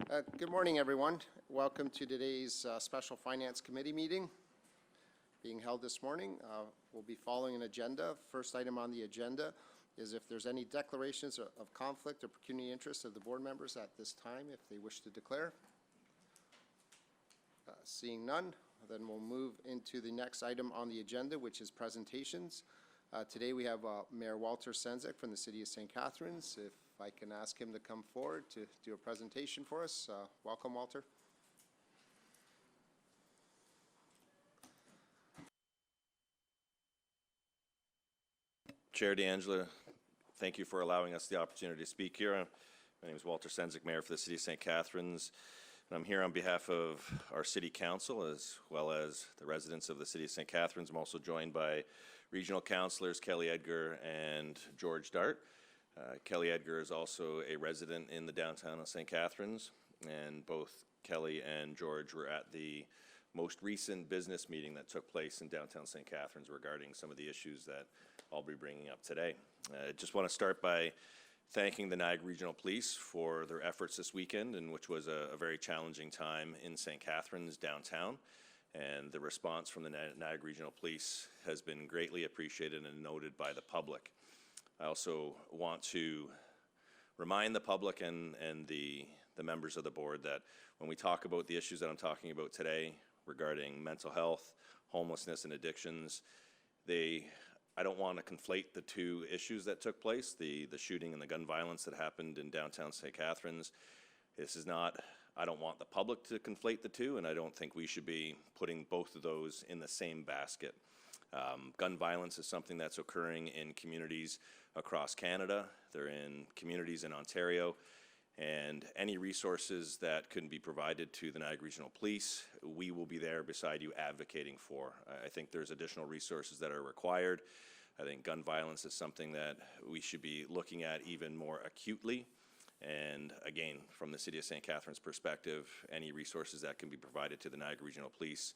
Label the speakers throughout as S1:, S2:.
S1: Good morning, everyone. Welcome to today's Special Finance Committee meeting being held this morning. We'll be following an agenda. First item on the agenda is if there's any declarations of conflict or pecuniary interest of the board members at this time, if they wish to declare. Seeing none, then we'll move into the next item on the agenda, which is presentations. Today we have Mayor Walter Sendzik from the City of St. Catharines. If I can ask him to come forward to do a presentation for us. Welcome, Walter.
S2: Chair D'Angela, thank you for allowing us the opportunity to speak here. My name is Walter Sendzik, Mayor for the City of St. Catharines, and I'm here on behalf of our City Council as well as the residents of the City of St. Catharines. I'm also joined by Regional Councillors Kelly Edgar and George Dart. Kelly Edgar is also a resident in the downtown of St. Catharines, and both Kelly and George were at the most recent business meeting that took place in downtown St. Catharines regarding some of the issues that I'll be bringing up today. I just want to start by thanking the Niagara Regional Police for their efforts this weekend, and which was a very challenging time in St. Catharines downtown. And the response from the Niagara Regional Police has been greatly appreciated and noted by the public. I also want to remind the public and the members of the board that when we talk about the issues that I'm talking about today regarding mental health, homelessness, and addictions, I don't want to conflate the two issues that took place, the shooting and the gun violence that happened in downtown St. Catharines. This is not, I don't want the public to conflate the two, and I don't think we should be putting both of those in the same basket. Gun violence is something that's occurring in communities across Canada. They're in communities in Ontario, and any resources that can be provided to the Niagara Regional Police, we will be there beside you advocating for. I think there's additional resources that are required. I think gun violence is something that we should be looking at even more acutely. And again, from the City of St. Catharines' perspective, any resources that can be provided to the Niagara Regional Police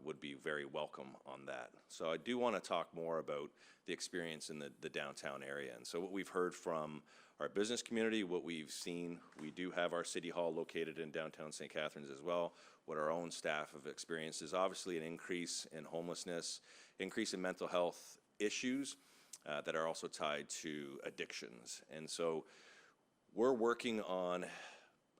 S2: would be very welcome on that. So I do want to talk more about the experience in the downtown area. And so what we've heard from our business community, what we've seen, we do have our City Hall located in downtown St. Catharines as well. What our own staff have experienced is obviously an increase in homelessness, increase in mental health issues that are also tied to addictions. And so we're working on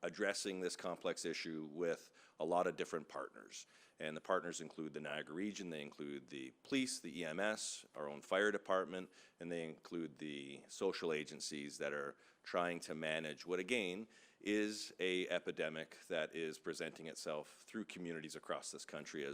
S2: addressing this complex issue with a lot of different partners. And the partners include the Niagara region, they include the police, the EMS, our own fire department, and they include the social agencies that are trying to manage what, again, is an epidemic that is presenting itself through communities across this country,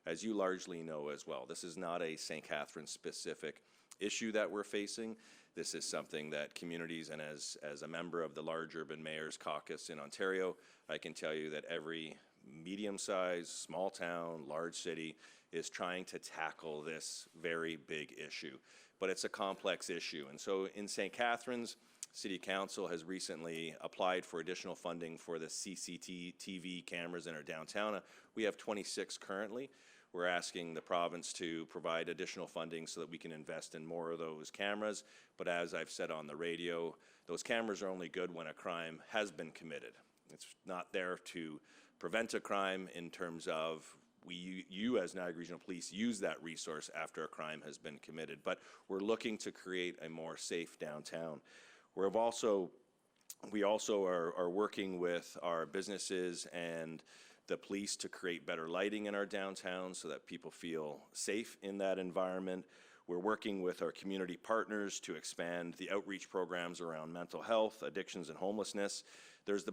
S2: as you largely know as well. This is not a St. Catharines specific issue that we're facing. This is something that communities, and as a member of the Large Urban Mayors Caucus in Ontario, I can tell you that every medium-sized, small town, large city is trying to tackle this very big issue. But it's a complex issue. And so in St. Catharines, City Council has recently applied for additional funding for the CCTV cameras in our downtown. We have 26 currently. We're asking the province to provide additional funding so that we can invest in more of those cameras. But as I've said on the radio, those cameras are only good when a crime has been committed. It's not there to prevent a crime in terms of you as Niagara Regional Police use that resource after a crime has been committed. But we're looking to create a more safe downtown. We also are working with our businesses and the police to create better lighting in our downtown so that people feel safe in that environment. We're working with our community partners to expand the outreach programs around mental health, addictions, and homelessness. There's the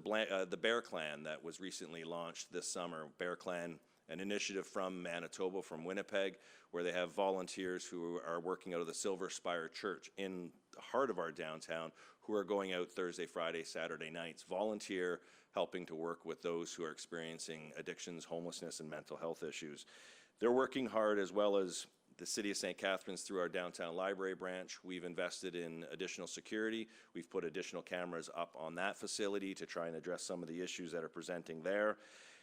S2: Bear Clan that was recently launched this summer. Bear Clan, an initiative from Manitoba, from Winnipeg, where they have volunteers who are working out of the Silver Spire Church in the heart of our downtown, who are going out Thursday, Friday, Saturday nights, volunteer, helping to work with those who are experiencing addictions, homelessness, and mental health issues. They're working hard, as well as the City of St. Catharines through our downtown library branch. We've invested in additional security. We've put additional cameras up on that facility to try and address some of the issues that are presenting there.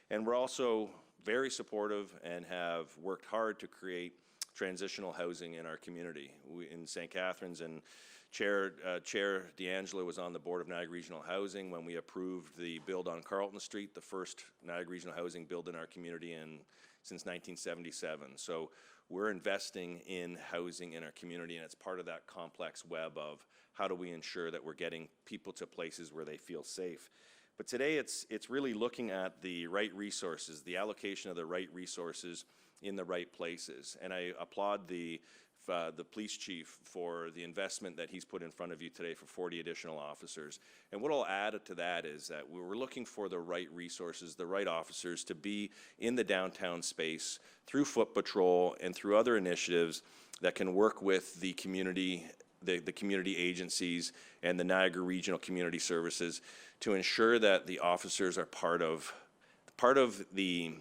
S2: And we're also very supportive and have worked hard to create transitional housing in our community. In St. Catharines, and Chair D'Angelo was on the board of Niagara Regional Housing when we approved the build on Carlton Street, the first Niagara Regional Housing build in our community since 1977. So we're investing in housing in our community, and it's part of that complex web of how do we ensure that we're getting people to places where they feel safe. But today it's really looking at the right resources, the allocation of the right resources in the right places. And I applaud the police chief for the investment that he's put in front of you today for 40 additional officers. And what I'll add to that is that we're looking for the right resources, the right officers to be in the downtown space through foot patrol and through other initiatives that can work with the community, the community agencies and the Niagara Regional Community Services to ensure that the officers are part of the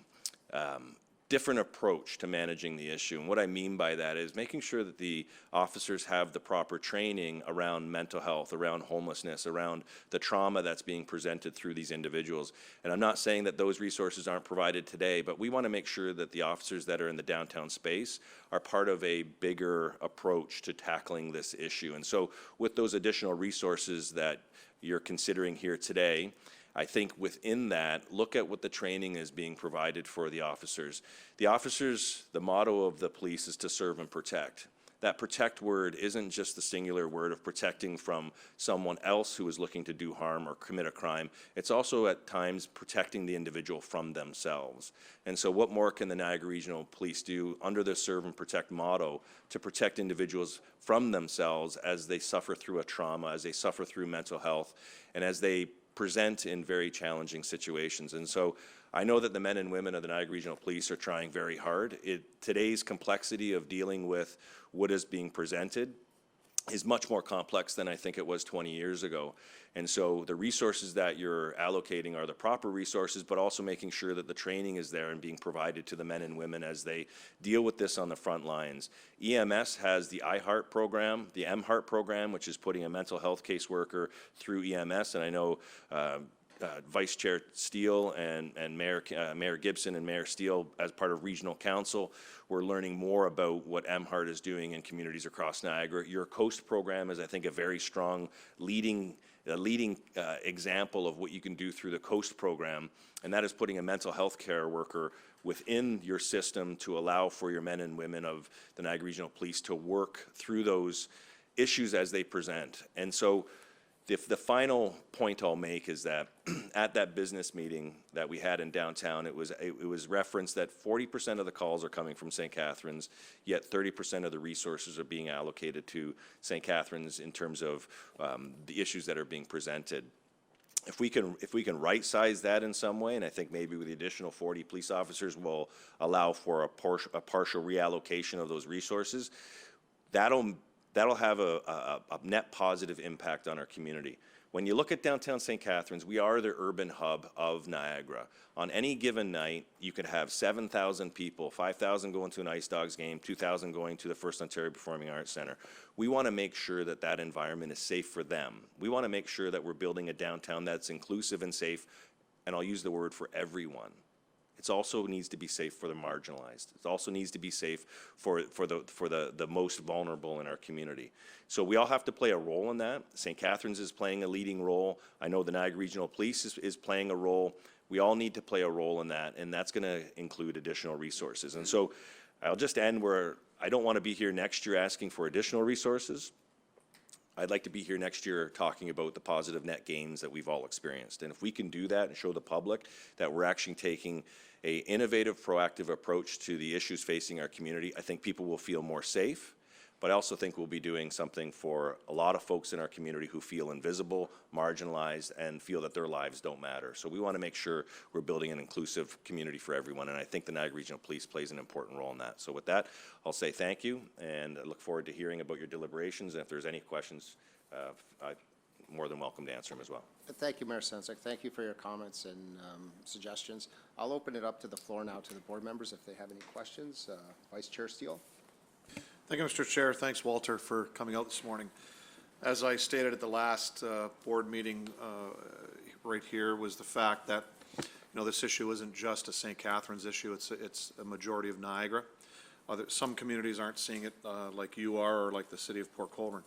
S2: different approach to managing the issue. And what I mean by that is making sure that the officers have the proper training around mental health, around homelessness, around the trauma that's being presented through these individuals. And I'm not saying that those resources aren't provided today, but we want to make sure that the officers that are in the downtown space are part of a bigger approach to tackling this issue. And so with those additional resources that you're considering here today, I think within that, look at what the training is being provided for the officers. The officers, the motto of the police is to serve and protect. That protect word isn't just the singular word of protecting from someone else who is looking to do harm or commit a crime. It's also at times protecting the individual from themselves. And so what more can the Niagara Regional Police do under the serve and protect motto to protect individuals from themselves as they suffer through a trauma, as they suffer through mental health, and as they present in very challenging situations. And so I know that the men and women of the Niagara Regional Police are trying very hard. Today's complexity of dealing with what is being presented is much more complex than I think it was 20 years ago. And so the resources that you're allocating are the proper resources, but also making sure that the training is there and being provided to the men and women as they deal with this on the front lines. EMS has the iHeart program, the MHeart program, which is putting a mental health caseworker through EMS. And I know Vice Chair Steele and Mayor Gibson and Mayor Steele, as part of Regional Council, we're learning more about what MHeart is doing in communities across Niagara. Your Coast program is, I think, a very strong leading example of what you can do through the Coast program, and that is putting a mental health care worker within your system to allow for your men and women of the Niagara Regional Police to work through those issues as they present. And so the final point I'll make is that at that business meeting that we had in downtown, it was referenced that 40% of the calls are coming from St. Catharines, yet 30% of the resources are being allocated to St. Catharines in terms of the issues that are being presented. If we can right-size that in some way, and I think maybe with the additional 40 police officers will allow for a partial reallocation of those resources, that'll have a net positive impact on our community. When you look at downtown St. Catharines, we are the urban hub of Niagara. On any given night, you could have 7,000 people, 5,000 going to an Ice Dogs game, 2,000 going to the First Ontario Performing Arts Centre. We want to make sure that that environment is safe for them. We want to make sure that we're building a downtown that's inclusive and safe, and I'll use the word for everyone. It also needs to be safe for the marginalized. It also needs to be safe for the most vulnerable in our community. So we all have to play a role in that. St. Catharines is playing a leading role. I know the Niagara Regional Police is playing a role. We all need to play a role in that, and that's going to include additional resources. And so I'll just end where I don't want to be here next year asking for additional resources. I'd like to be here next year talking about the positive net gains that we've all experienced. And if we can do that and show the public that we're actually taking an innovative, proactive approach to the issues facing our community, I think people will feel more safe. But I also think we'll be doing something for a lot of folks in our community who feel invisible, marginalized, and feel that their lives don't matter. So we want to make sure we're building an inclusive community for everyone, and I think the Niagara Regional Police plays an important role in that. So with that, I'll say thank you, and I look forward to hearing about your deliberations, and if there's any questions, I'm more than welcome to answer them as well.
S1: Thank you, Mayor Sensik. Thank you for your comments and suggestions. I'll open it up to the floor now to the board members if they have any questions. Vice Chair Steele.
S3: Thank you, Mr. Chair. Thanks, Walter, for coming out this morning. As I stated at the last board meeting right here, was the fact that, this issue isn't just a St. Catharines issue. It's a majority of Niagara. Some communities aren't seeing it like you are, or like the city of Port Colborne.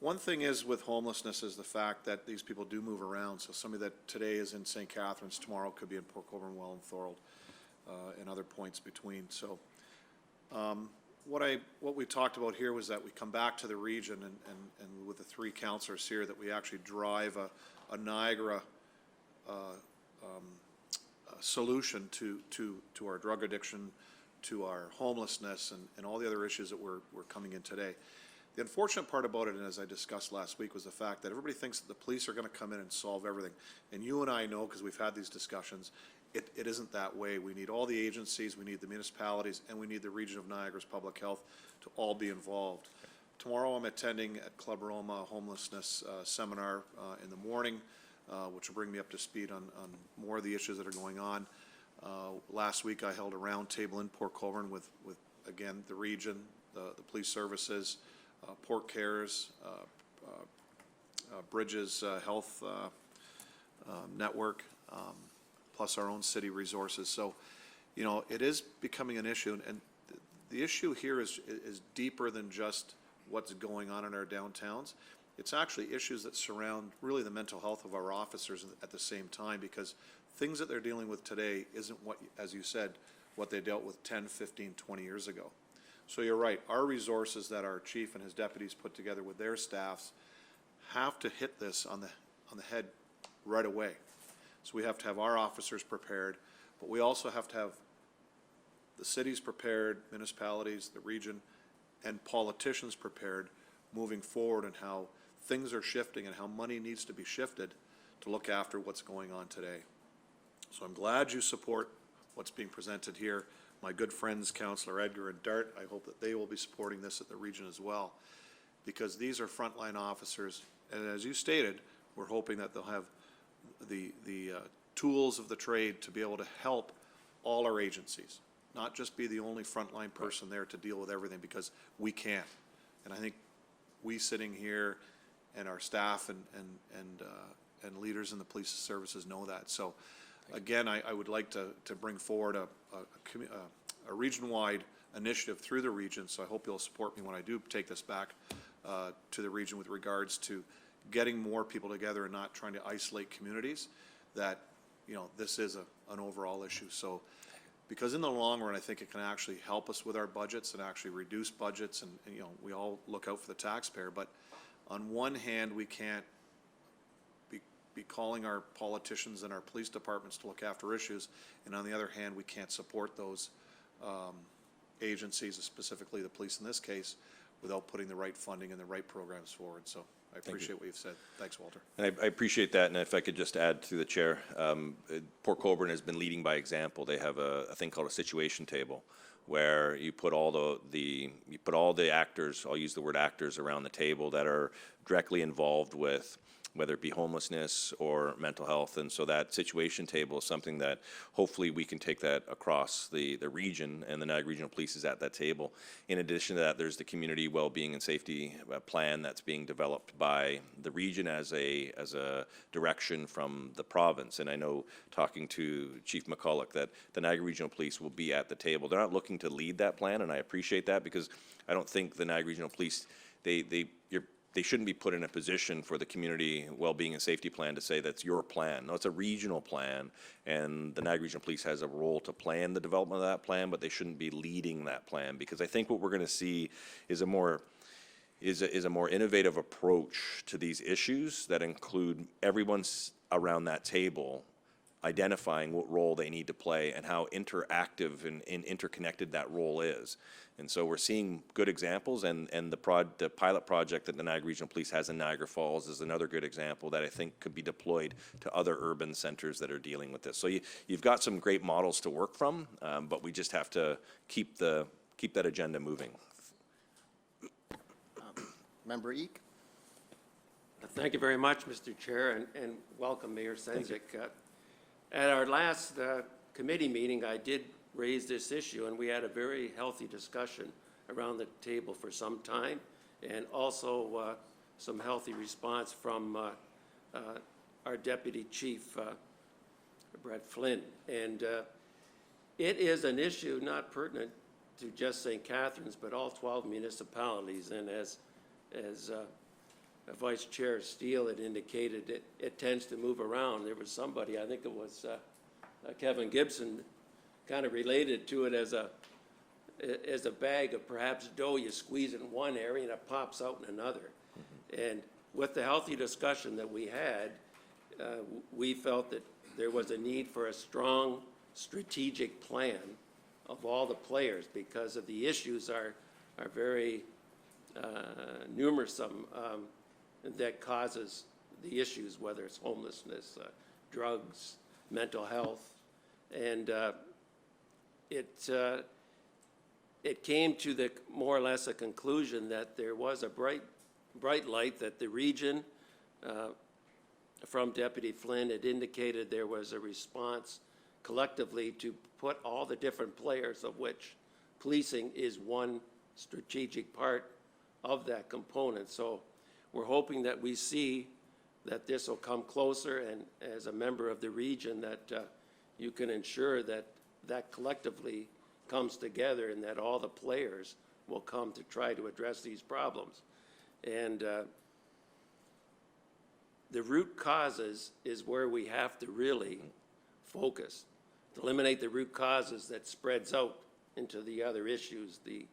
S3: One thing is with homelessness is the fact that these people do move around. So somebody that today is in St. Catharines, tomorrow could be in Port Colborne, Welland, Thorold, and other points between. So what we talked about here was that we come back to the region and with the three councillors here, that we actually drive a Niagara solution to our drug addiction, to our homelessness, and all the other issues that we're coming in today. The unfortunate part about it, and as I discussed last week, was the fact that everybody thinks that the police are going to come in and solve everything. And you and I know, because we've had these discussions, it isn't that way. We need all the agencies, we need the municipalities, and we need the region of Niagara's public health to all be involved. Tomorrow I'm attending at Club Roma a homelessness seminar in the morning, which will bring me up to speed on more of the issues that are going on. Last week I held a roundtable in Port Colborne with again, the region, the police services, Port Cares, Bridges Health Network, plus our own city resources. So, you know, it is becoming an issue, and the issue here is deeper than just what's going on in our downtowns. It's actually issues that surround really the mental health of our officers at the same time, because things that they're dealing with today isn't what, as you said, what they dealt with 10, 15, 20 years ago. So you're right, our resources that our chief and his deputies put together with their staffs have to hit this on the head right away. So we have to have our officers prepared, but we also have to have the cities prepared, municipalities, the region, and politicians prepared moving forward, and how things are shifting and how money needs to be shifted to look after what's going on today. So I'm glad you support what's being presented here. My good friends, Councillor Edgar and Dart, I hope that they will be supporting this at the region as well, because these are frontline officers, and as you stated, we're hoping that they'll have the tools of the trade to be able to help all our agencies, not just be the only frontline person there to deal with everything, because we can't. And I think we sitting here and our staff and leaders in the police services know that. So again, I would like to bring forward a region-wide initiative through the region, so I hope you'll support me when I do take this back to the region with regards to getting more people together and not trying to isolate communities, that, you know, this is an overall issue. So, because in the long run, I think it can actually help us with our budgets and actually reduce budgets, and you know, we all look out for the taxpayer, but on one hand, we can't be calling our politicians and our police departments to look after issues, and on the other hand, we can't support those agencies, specifically the police in this case, without putting the right funding and the right programs forward. So I appreciate what you've said. Thanks, Walter.
S2: And I appreciate that, and if I could just add through the chair, Port Colborne has been leading by example. They have a thing called a situation table, where you put all the actors, I'll use the word actors, around the table that are directly involved with whether it be homelessness or mental health. And so that situation table is something that hopefully we can take that across the region, and the Niagara Regional Police is at that table. In addition to that, there's the community well-being and safety plan that's being developed by the region as a direction from the province. And I know, talking to Chief McCulloch, that the Niagara Regional Police will be at the table. They're not looking to lead that plan, and I appreciate that, because I don't think the Niagara Regional Police, they shouldn't be put in a position for the community well-being and safety plan to say that's your plan. No, it's a regional plan, and the Niagara Regional Police has a role to plan the development of that plan, but they shouldn't be leading that plan, because I think what we're going to see is a more innovative approach to these issues that include everyone around that table identifying what role they need to play and how interactive and interconnected that role is. And so we're seeing good examples, and the pilot project that the Niagara Regional Police has in Niagara Falls is another good example that I think could be deployed to other urban centers that are dealing with this. So you've got some great models to work from, but we just have to keep that agenda moving.
S1: Member Eek?
S4: Thank you very much, Mr. Chair, and welcome, Mayor Sendzik. At our last committee meeting, I did raise this issue, and we had a very healthy discussion around the table for some time, and also some healthy response from our Deputy Chief, Brett Flynn. And it is an issue not pertinent to just St. Catharines, but all 12 municipalities. And as Vice Chair Steele had indicated, it tends to move around. There was somebody, I think it was Kevin Gibson, kind of related to it as a bag of perhaps dough. You squeeze it in one area and it pops out in another. And with the healthy discussion that we had, we felt that there was a need for a strong strategic plan of all the players, because of the issues are very numerous that causes the issues, whether it's homelessness, drugs, mental health. And it came to the more or less a conclusion that there was a bright light, that the region from Deputy Flynn had indicated there was a response collectively to put all the different players, of which policing is one strategic part of that component. So we're hoping that we see that this will come closer, and as a member of the region, that you can ensure that that collectively comes together and that all the players will come to try to address these problems. And the root causes is where we have to really focus, to eliminate the root causes that spreads out into the other issues, the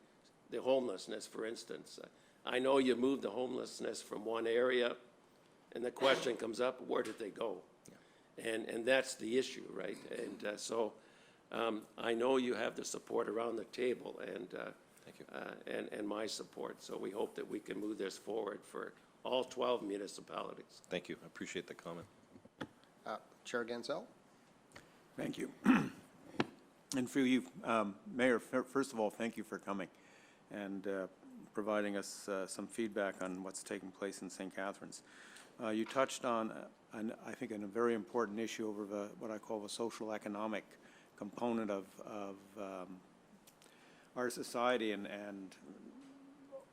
S4: homelessness, for instance. I know you moved the homelessness from one area, and the question comes up, where did they go? Yeah. And that's the issue, right? And so I know you have the support around the table, and
S2: Thank you.
S4: And my support. So we hope that we can move this forward for all 12 municipalities.
S2: Thank you. I appreciate the comment.
S1: Chair Gansel?
S5: Thank you. And for you, Mayor, first of all, thank you for coming and providing us some feedback on what's taking place in St. Catharines. You touched on, I think, a very important issue over what I call the social economic component of our society, and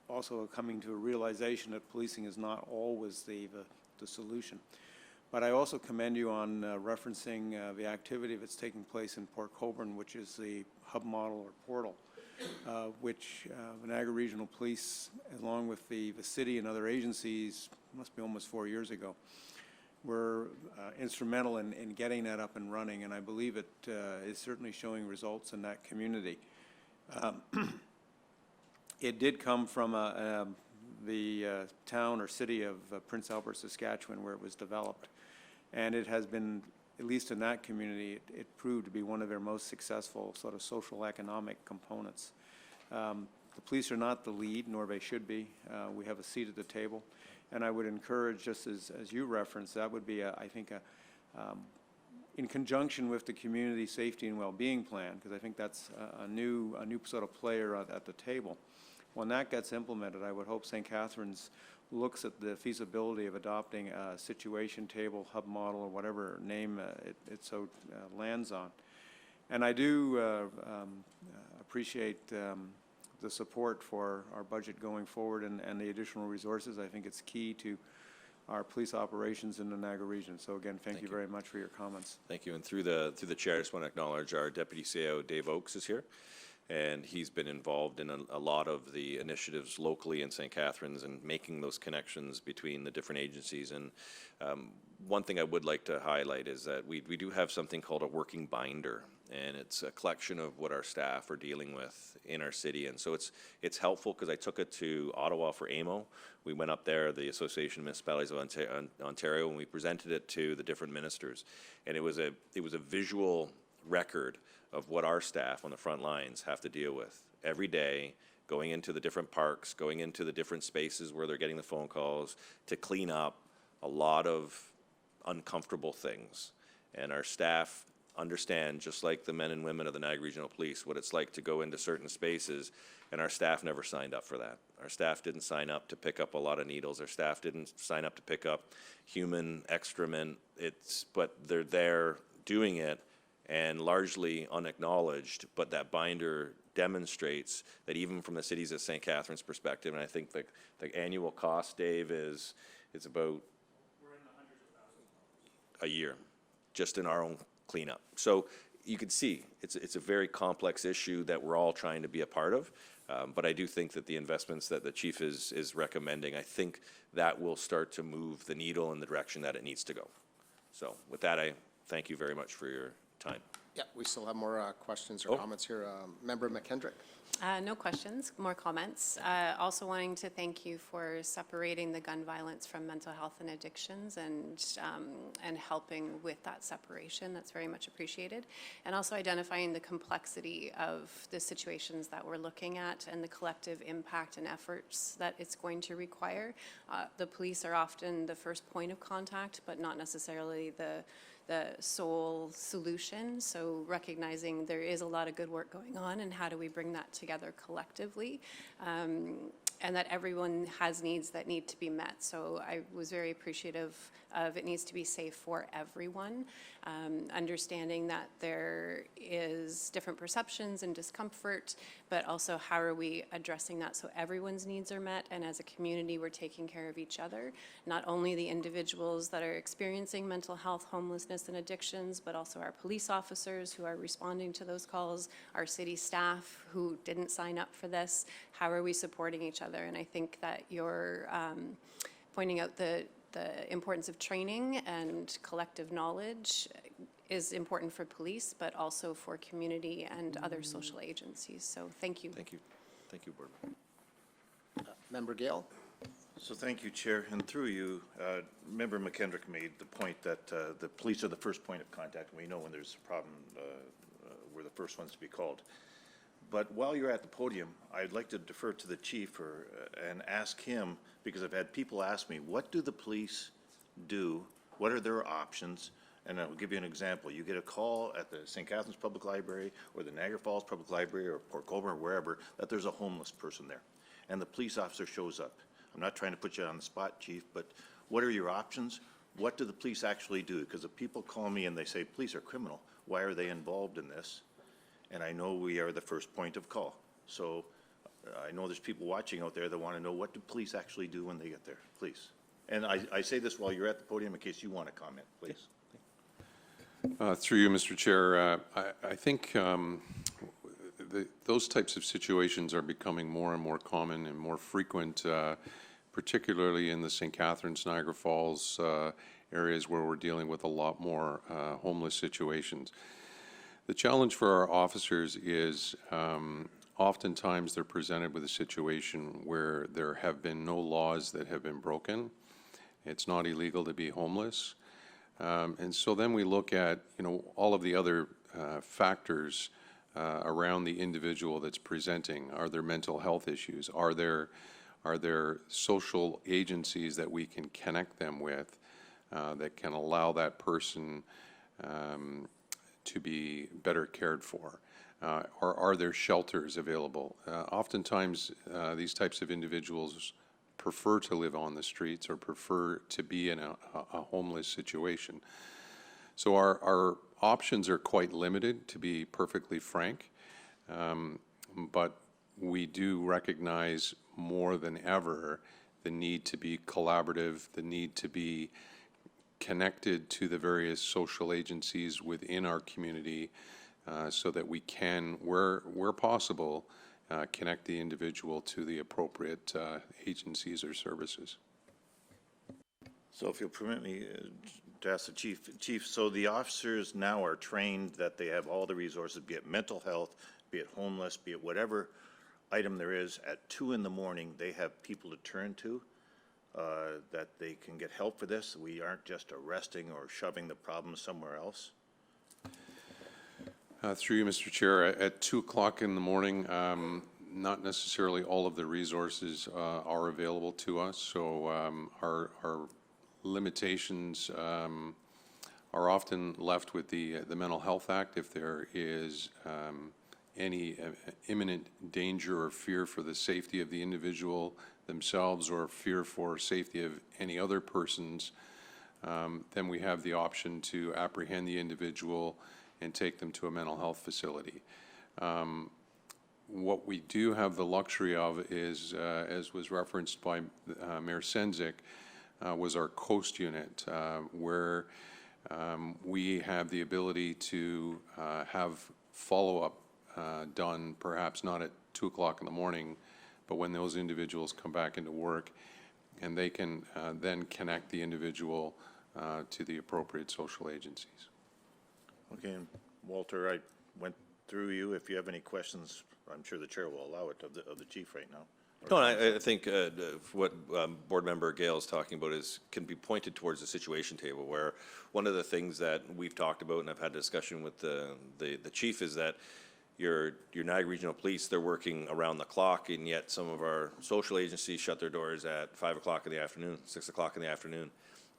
S5: also coming to a realization that policing is not always the solution. But I also commend you on referencing the activity that's taking place in Port Colborne, which is the hub model or portal, which the Niagara Regional Police, along with the city and other agencies, must be almost 4 years ago, were instrumental in getting that up and running, and I believe it is certainly showing results in that community. It did come from the town or city of Prince Albert, Saskatchewan, where it was developed. And it has been, at least in that community, it proved to be one of their most successful sort of social economic components. The police are not the lead, nor they should be. We have a seat at the table. And I would encourage, just as you referenced, that would be, I think, in conjunction with the community safety and well-being plan, because I think that's a new sort of player at the table. When that gets implemented, I would hope St. Catharines looks at the feasibility of adopting a situation table, hub model, or whatever name it so lands on. And I do appreciate the support for our budget going forward and the additional resources. I think it's key to our police operations in the Niagara region. So again, thank you very much for your comments.
S2: Thank you. And through the chair, I just want to acknowledge our Deputy CAO, Dave Oakes, is here. And he's been involved in a lot of the initiatives locally in St. Catharines and making those connections between the different agencies. And one thing I would like to highlight is that we do have something called a working binder, and it's a collection of what our staff are dealing with in our city. And so it's helpful because I took it to Ottawa for AMO. We went up there, the Association of Municipalities of Ontario, and we presented it to the different ministers. And it was a visual record of what our staff on the front lines have to deal with every day, going into the different parks, going into the different spaces where they're getting the phone calls to clean up a lot of uncomfortable things. And our staff understand, just like the men and women of the Niagara Regional Police, what it's like to go into certain spaces, and our staff never signed up for that. Our staff didn't sign up to pick up a lot of needles. Our staff didn't sign up to pick up human excrement. But they're there doing it and largely unacknowledged, but that binder demonstrates that even from the cities of St. Catharines' perspective, and I think the annual cost, Dave, is about, we're in the hundreds of thousands a year, just in our own cleanup. So you can see it's a very complex issue that we're all trying to be a part of. But I do think that the investments that the chief is recommending, I think that will start to move the needle in the direction that it needs to go. So with that, I thank you very much for your time.
S1: Yeah, we still have more questions or
S2: Oh.
S1: comments here. Member McKendrick?
S6: No questions, more comments. Also wanting to thank you for separating the gun violence from mental health and addictions and helping with that separation. That's very much appreciated. And also identifying the complexity of the situations that we're looking at and the collective impact and efforts that it's going to require. The police are often the first point of contact, but not necessarily the sole solution. So recognizing there is a lot of good work going on and how do we bring that together collectively, and that everyone has needs that need to be met. So I was very appreciative of it needs to be safe for everyone, understanding that there is different perceptions and discomfort, but also how are we addressing that so everyone's needs are met, and as a community we're taking care of each other, not only the individuals that are experiencing mental health, homelessness, and addictions, but also our police officers who are responding to those calls, our city staff who didn't sign up for this. How are we supporting each other? And I think that you're pointing out the importance of training and collective knowledge is important for police, but also for community and other social agencies. So thank you.
S2: Thank you. Thank you, Board.
S1: Member Gale?
S7: So thank you, Chair, and through you, Member McKendrick made the point that the police are the first point of contact, and we know when there's a problem, we're the first ones to be called. But while you're at the podium, I'd like to defer to the chief and ask him, because I've had people ask me, what do the police do? What are their options? And I'll give you an example. You get a call at the St. Catharines Public Library or the Niagara Falls Public Library or Port Colborne or wherever that there's a homeless person there. And the police officer shows up. I'm not trying to put you on the spot, Chief, but what are your options? What do the police actually do? Because if people call me and they say, police are criminal, why are they involved in this? And I know we are the first point of call. So I know there's people watching out there that want to know, what do police actually do when they get there, please? And I say this while you're at the podium in case you want to comment, please.
S8: Through you, Mr. Chair, I think those types of situations are becoming more and more common and more frequent, particularly in the St. Catharines, Niagara Falls areas where we're dealing with a lot more homeless situations. The challenge for our officers is oftentimes they're presented with a situation where there have been no laws that have been broken. It's not illegal to be homeless. And so then we look at, all of the other factors around the individual that's presenting. Are there mental health issues? Are there social agencies that we can connect them with that can allow that person to be better cared for? Or are there shelters available? Oftentimes, these types of individuals prefer to live on the streets or prefer to be in a homeless situation. So our options are quite limited, to be perfectly frank, but we do recognize more than ever the need to be collaborative, the need to be connected to the various social agencies within our community so that we can, where possible, connect the individual to the appropriate agencies or services.
S7: So if you'll permit me to ask the Chief, so the officers now are trained that they have all the resources, be it mental health, be it homeless, be it whatever item there is, at 2 in the morning, they have people to turn to, that they can get help for this. We aren't just arresting or shoving the problem somewhere else.
S8: Through you, Mr. Chair, at 2 o'clock in the morning, not necessarily all of the resources are available to us, so our limitations are often left with the Mental Health Act. If there is any imminent danger or fear for the safety of the individual themselves or fear for safety of any other persons, then we have the option to apprehend the individual and take them to a mental health facility. What we do have the luxury of is, as was referenced by Mayor Sendzik, was our Coast Unit, where we have the ability to have follow-up done, perhaps not at 2 o'clock in the morning, but when those individuals come back into work, and they can then connect the individual to the appropriate social agencies.
S7: Okay, and Walter, I went through you. If you have any questions, I'm sure the chair will allow it of the chief right now.
S2: No, and I think what Board Member Gale is talking about can be pointed towards the situation table, where one of the things that we've talked about, and I've had a discussion with the chief, is that your Niagara Regional Police, they're working around the clock, and yet some of our social agencies shut their doors at 5 o'clock in the afternoon, 6 o'clock in the afternoon.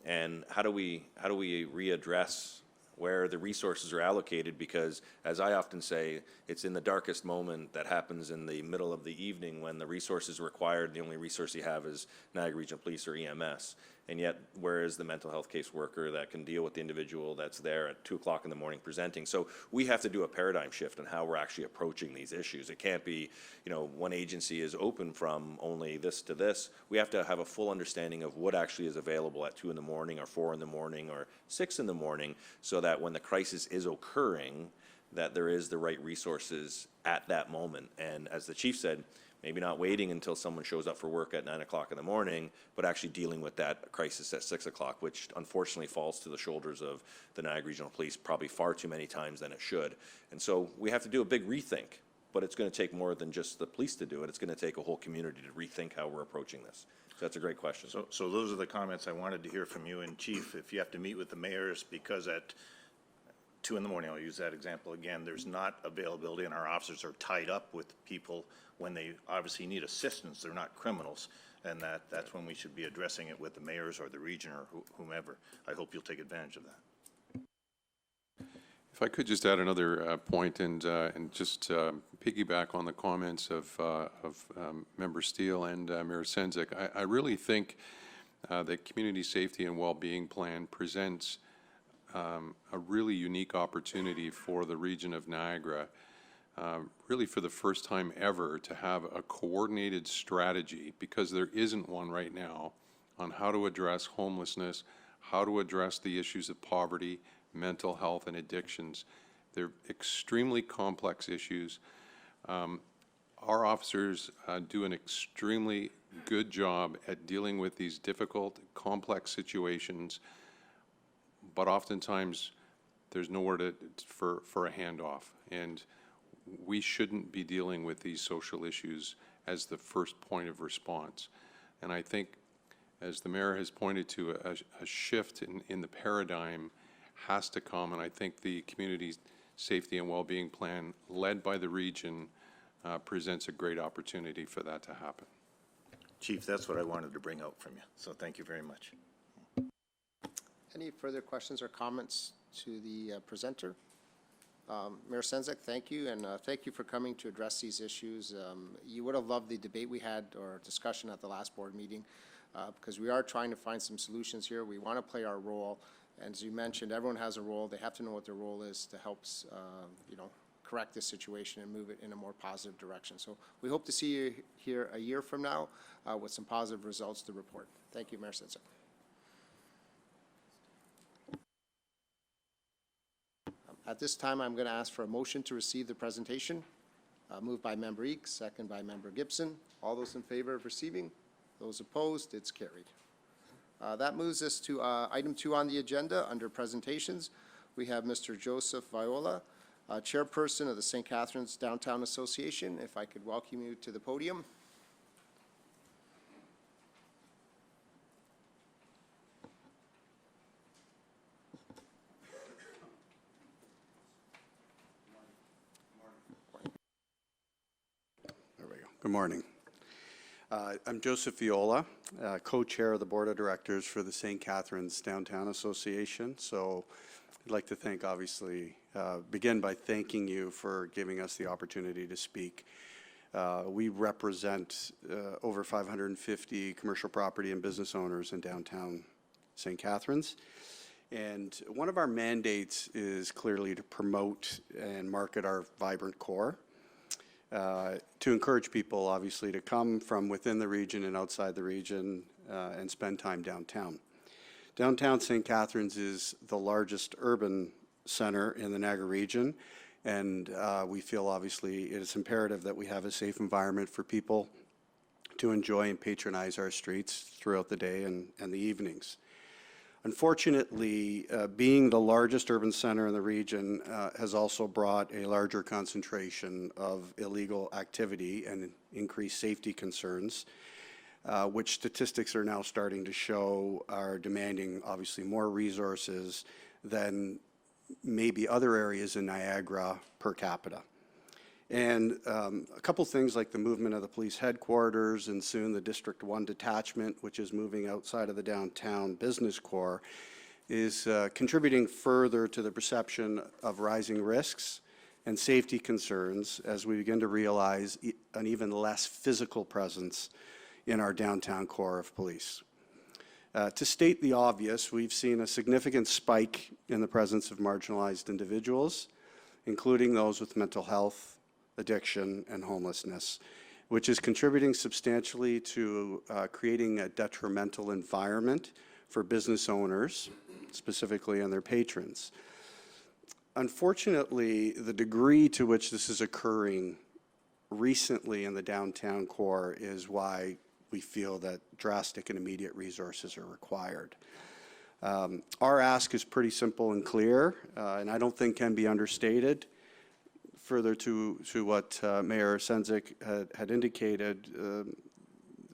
S2: And how do we readdress where the resources are allocated? Because, as I often say, it's in the darkest moment that happens in the middle of the evening when the resources required, the only resource you have is Niagara Regional Police or EMS. And yet, where is the mental health caseworker that can deal with the individual that's there at 2 o'clock in the morning presenting? So we have to do a paradigm shift on how we're actually approaching these issues. It can't be, one agency is open from only this to this. We have to have a full understanding of what actually is available at 2 in the morning or 4 in the morning or 6 in the morning, so that when the crisis is occurring, that there is the right resources at that moment. And as the chief said, maybe not waiting until someone shows up for work at 9 o'clock in the morning, but actually dealing with that crisis at 6 o'clock, which unfortunately falls to the shoulders of the Niagara Regional Police probably far too many times than it should. And so we have to do a big rethink, but it's going to take more than just the police to do it. It's going to take a whole community to rethink how we're approaching this. So that's a great question.
S7: So those are the comments I wanted to hear from you. And Chief, if you have to meet with the mayors, because at 2 in the morning, I'll use that example again, there's not availability, and our officers are tied up with people when they obviously need assistance. They're not criminals, and that's when we should be addressing it with the mayors or the region or whomever. I hope you'll take advantage of that.
S8: If I could just add another point and just piggyback on the comments of Member Steele and Mayor Sendzik, I really think the Community Safety and Wellbeing Plan presents a really unique opportunity for the region of Niagara, really for the first time ever, to have a coordinated strategy, because there isn't one right now, on how to address homelessness, how to address the issues of poverty, mental health, and addictions. They're extremely complex issues. Our officers do an extremely good job at dealing with these difficult, complex situations, but oftentimes there's nowhere for a handoff. And we shouldn't be dealing with these social issues as the first point of response. And I think, as the mayor has pointed to, a shift in the paradigm has to come, and I think the Community Safety and Wellbeing Plan, led by the region, presents a great opportunity for that to happen.
S7: Chief, that's what I wanted to bring out from you, so thank you very much.
S1: Any further questions or comments to the presenter? Mayor Sendzik, thank you, and thank you for coming to address these issues. You would have loved the debate we had, or discussion at the last board meeting, because we are trying to find some solutions here. We want to play our role, and as you mentioned, everyone has a role. They have to know what their role is to help, correct this situation and move it in a more positive direction. So we hope to see you here a year from now with some positive results to report. Thank you, Mayor Sendzik. At this time, I'm going to ask for a motion to receive the presentation. Moved by Member Eek, second by Member Gibson. All those in favor of receiving? Those opposed? It's carried. That moves us to item 2 on the agenda. Under presentations, we have Mr. Joseph Viola, Chairperson of the St. Catharines Downtown Association. If I could welcome you to the podium.
S9: Good morning. I'm Joseph Viola, co-chair of the Board of Directors for the St. Catharines Downtown Association. So I'd like to begin by thanking you for giving us the opportunity to speak. We represent over 550 commercial property and business owners in downtown St. Catharines. And one of our mandates is clearly to promote and market our vibrant core. To encourage people, obviously, to come from within the region and outside the region and spend time downtown. Downtown St. Catharines is the largest urban center in the Niagara region. And we feel obviously it is imperative that we have a safe environment for people to enjoy and patronize our streets throughout the day and the evenings. Unfortunately, being the largest urban center in the region has also brought a larger concentration of illegal activity and increased safety concerns, which statistics are now starting to show are demanding obviously more resources than maybe other areas in Niagara per capita. And a couple things like the movement of the police headquarters and soon the District 1 detachment, which is moving outside of the downtown business core, is contributing further to the perception of rising risks and safety concerns as we begin to realize an even less physical presence in our downtown core of police. To state the obvious, we've seen a significant spike in the presence of marginalized individuals, including those with mental health, addiction, and homelessness, which is contributing substantially to creating a detrimental environment for business owners, specifically and their patrons. Unfortunately, the degree to which this is occurring recently in the downtown core is why we feel that drastic and immediate resources are required. Our ask is pretty simple and clear, and I don't think can be understated. Further to what Mayor Sendzik had indicated,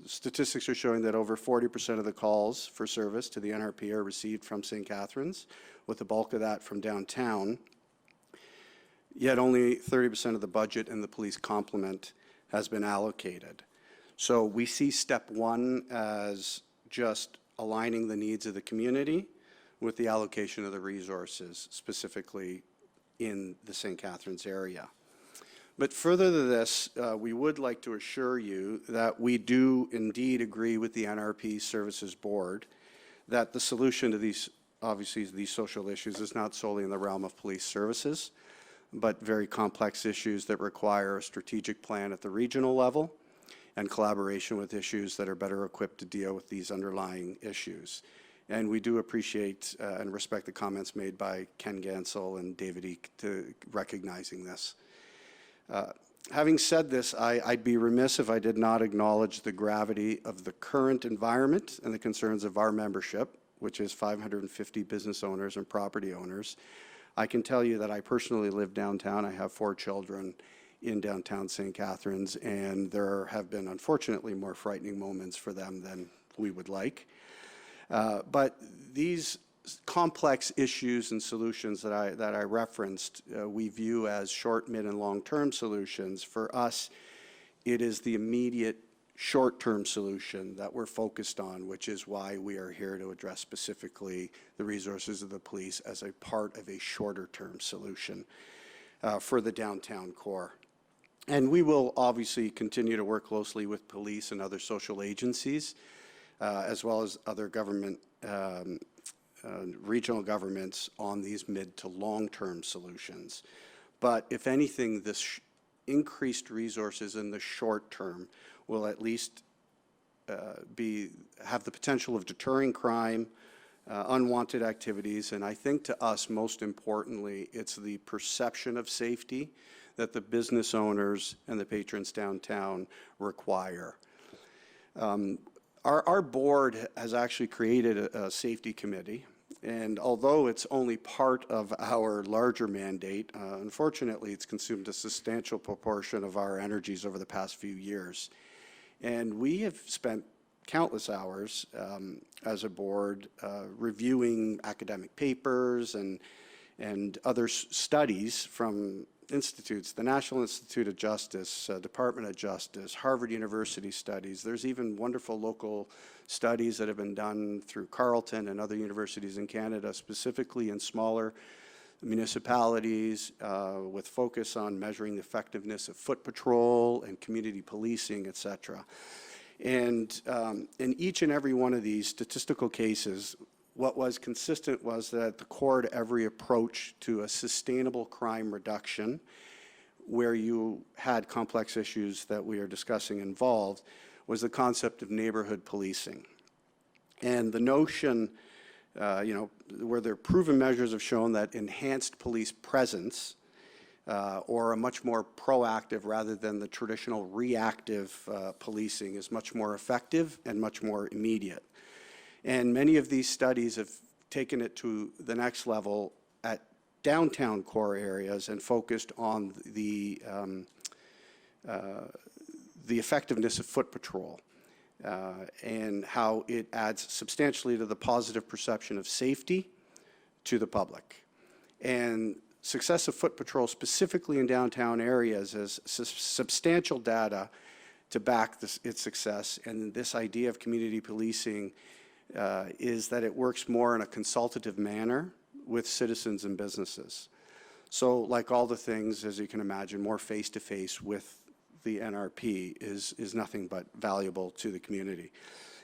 S9: statistics are showing that over 40% of the calls for service to the NRP are received from St. Catharines, with the bulk of that from downtown. Yet only 30% of the budget in the police complement has been allocated. So we see step one as just aligning the needs of the community with the allocation of the resources, specifically in the St. Catharines area. But further to this, we would like to assure you that we do indeed agree with the NRP Services Board that the solution to these, obviously, these social issues is not solely in the realm of police services, but very complex issues that require a strategic plan at the regional level and collaboration with issues that are better equipped to deal with these underlying issues. And we do appreciate and respect the comments made by Ken Gansel and David Eek to recognizing this. Having said this, I'd be remiss if I did not acknowledge the gravity of the current environment and the concerns of our membership, which is 550 business owners and property owners. I can tell you that I personally live downtown. I have 4 children in downtown St. Catharines, and there have been, unfortunately, more frightening moments for them than we would like. But these complex issues and solutions that I referenced, we view as short, mid, and long-term solutions. For us, it is the immediate short-term solution that we're focused on, which is why we are here to address specifically the resources of the police as a part of a shorter-term solution for the downtown core. And we will obviously continue to work closely with police and other social agencies, as well as other government, regional governments on these mid to long-term solutions. But if anything, this increased resources in the short term will at least have the potential of deterring crime, unwanted activities, and I think to us, most importantly, it's the perception of safety that the business owners and the patrons downtown require. Our board has actually created a safety committee, and although it's only part of our larger mandate, unfortunately, it's consumed a substantial proportion of our energies over the past few years. And we have spent countless hours as a board reviewing academic papers and other studies from institutes, the National Institute of Justice, Department of Justice, Harvard University studies. There's even wonderful local studies that have been done through Carleton and other universities in Canada, specifically in smaller municipalities with focus on measuring the effectiveness of foot patrol and community policing, et cetera. And in each and every one of these statistical cases, what was consistent was that at the core to every approach to a sustainable crime reduction, where you had complex issues that we are discussing involved, was the concept of neighborhood policing. And the notion, where their proven measures have shown that enhanced police presence or a much more proactive rather than the traditional reactive policing is much more effective and much more immediate. And many of these studies have taken it to the next level at downtown core areas and focused on the effectiveness of foot patrol and how it adds substantially to the positive perception of safety to the public. And success of foot patrol, specifically in downtown areas, has substantial data to back its success. And this idea of community policing is that it works more in a consultative manner with citizens and businesses. So like all the things, as you can imagine, more face-to-face with the NRP is nothing but valuable to the community.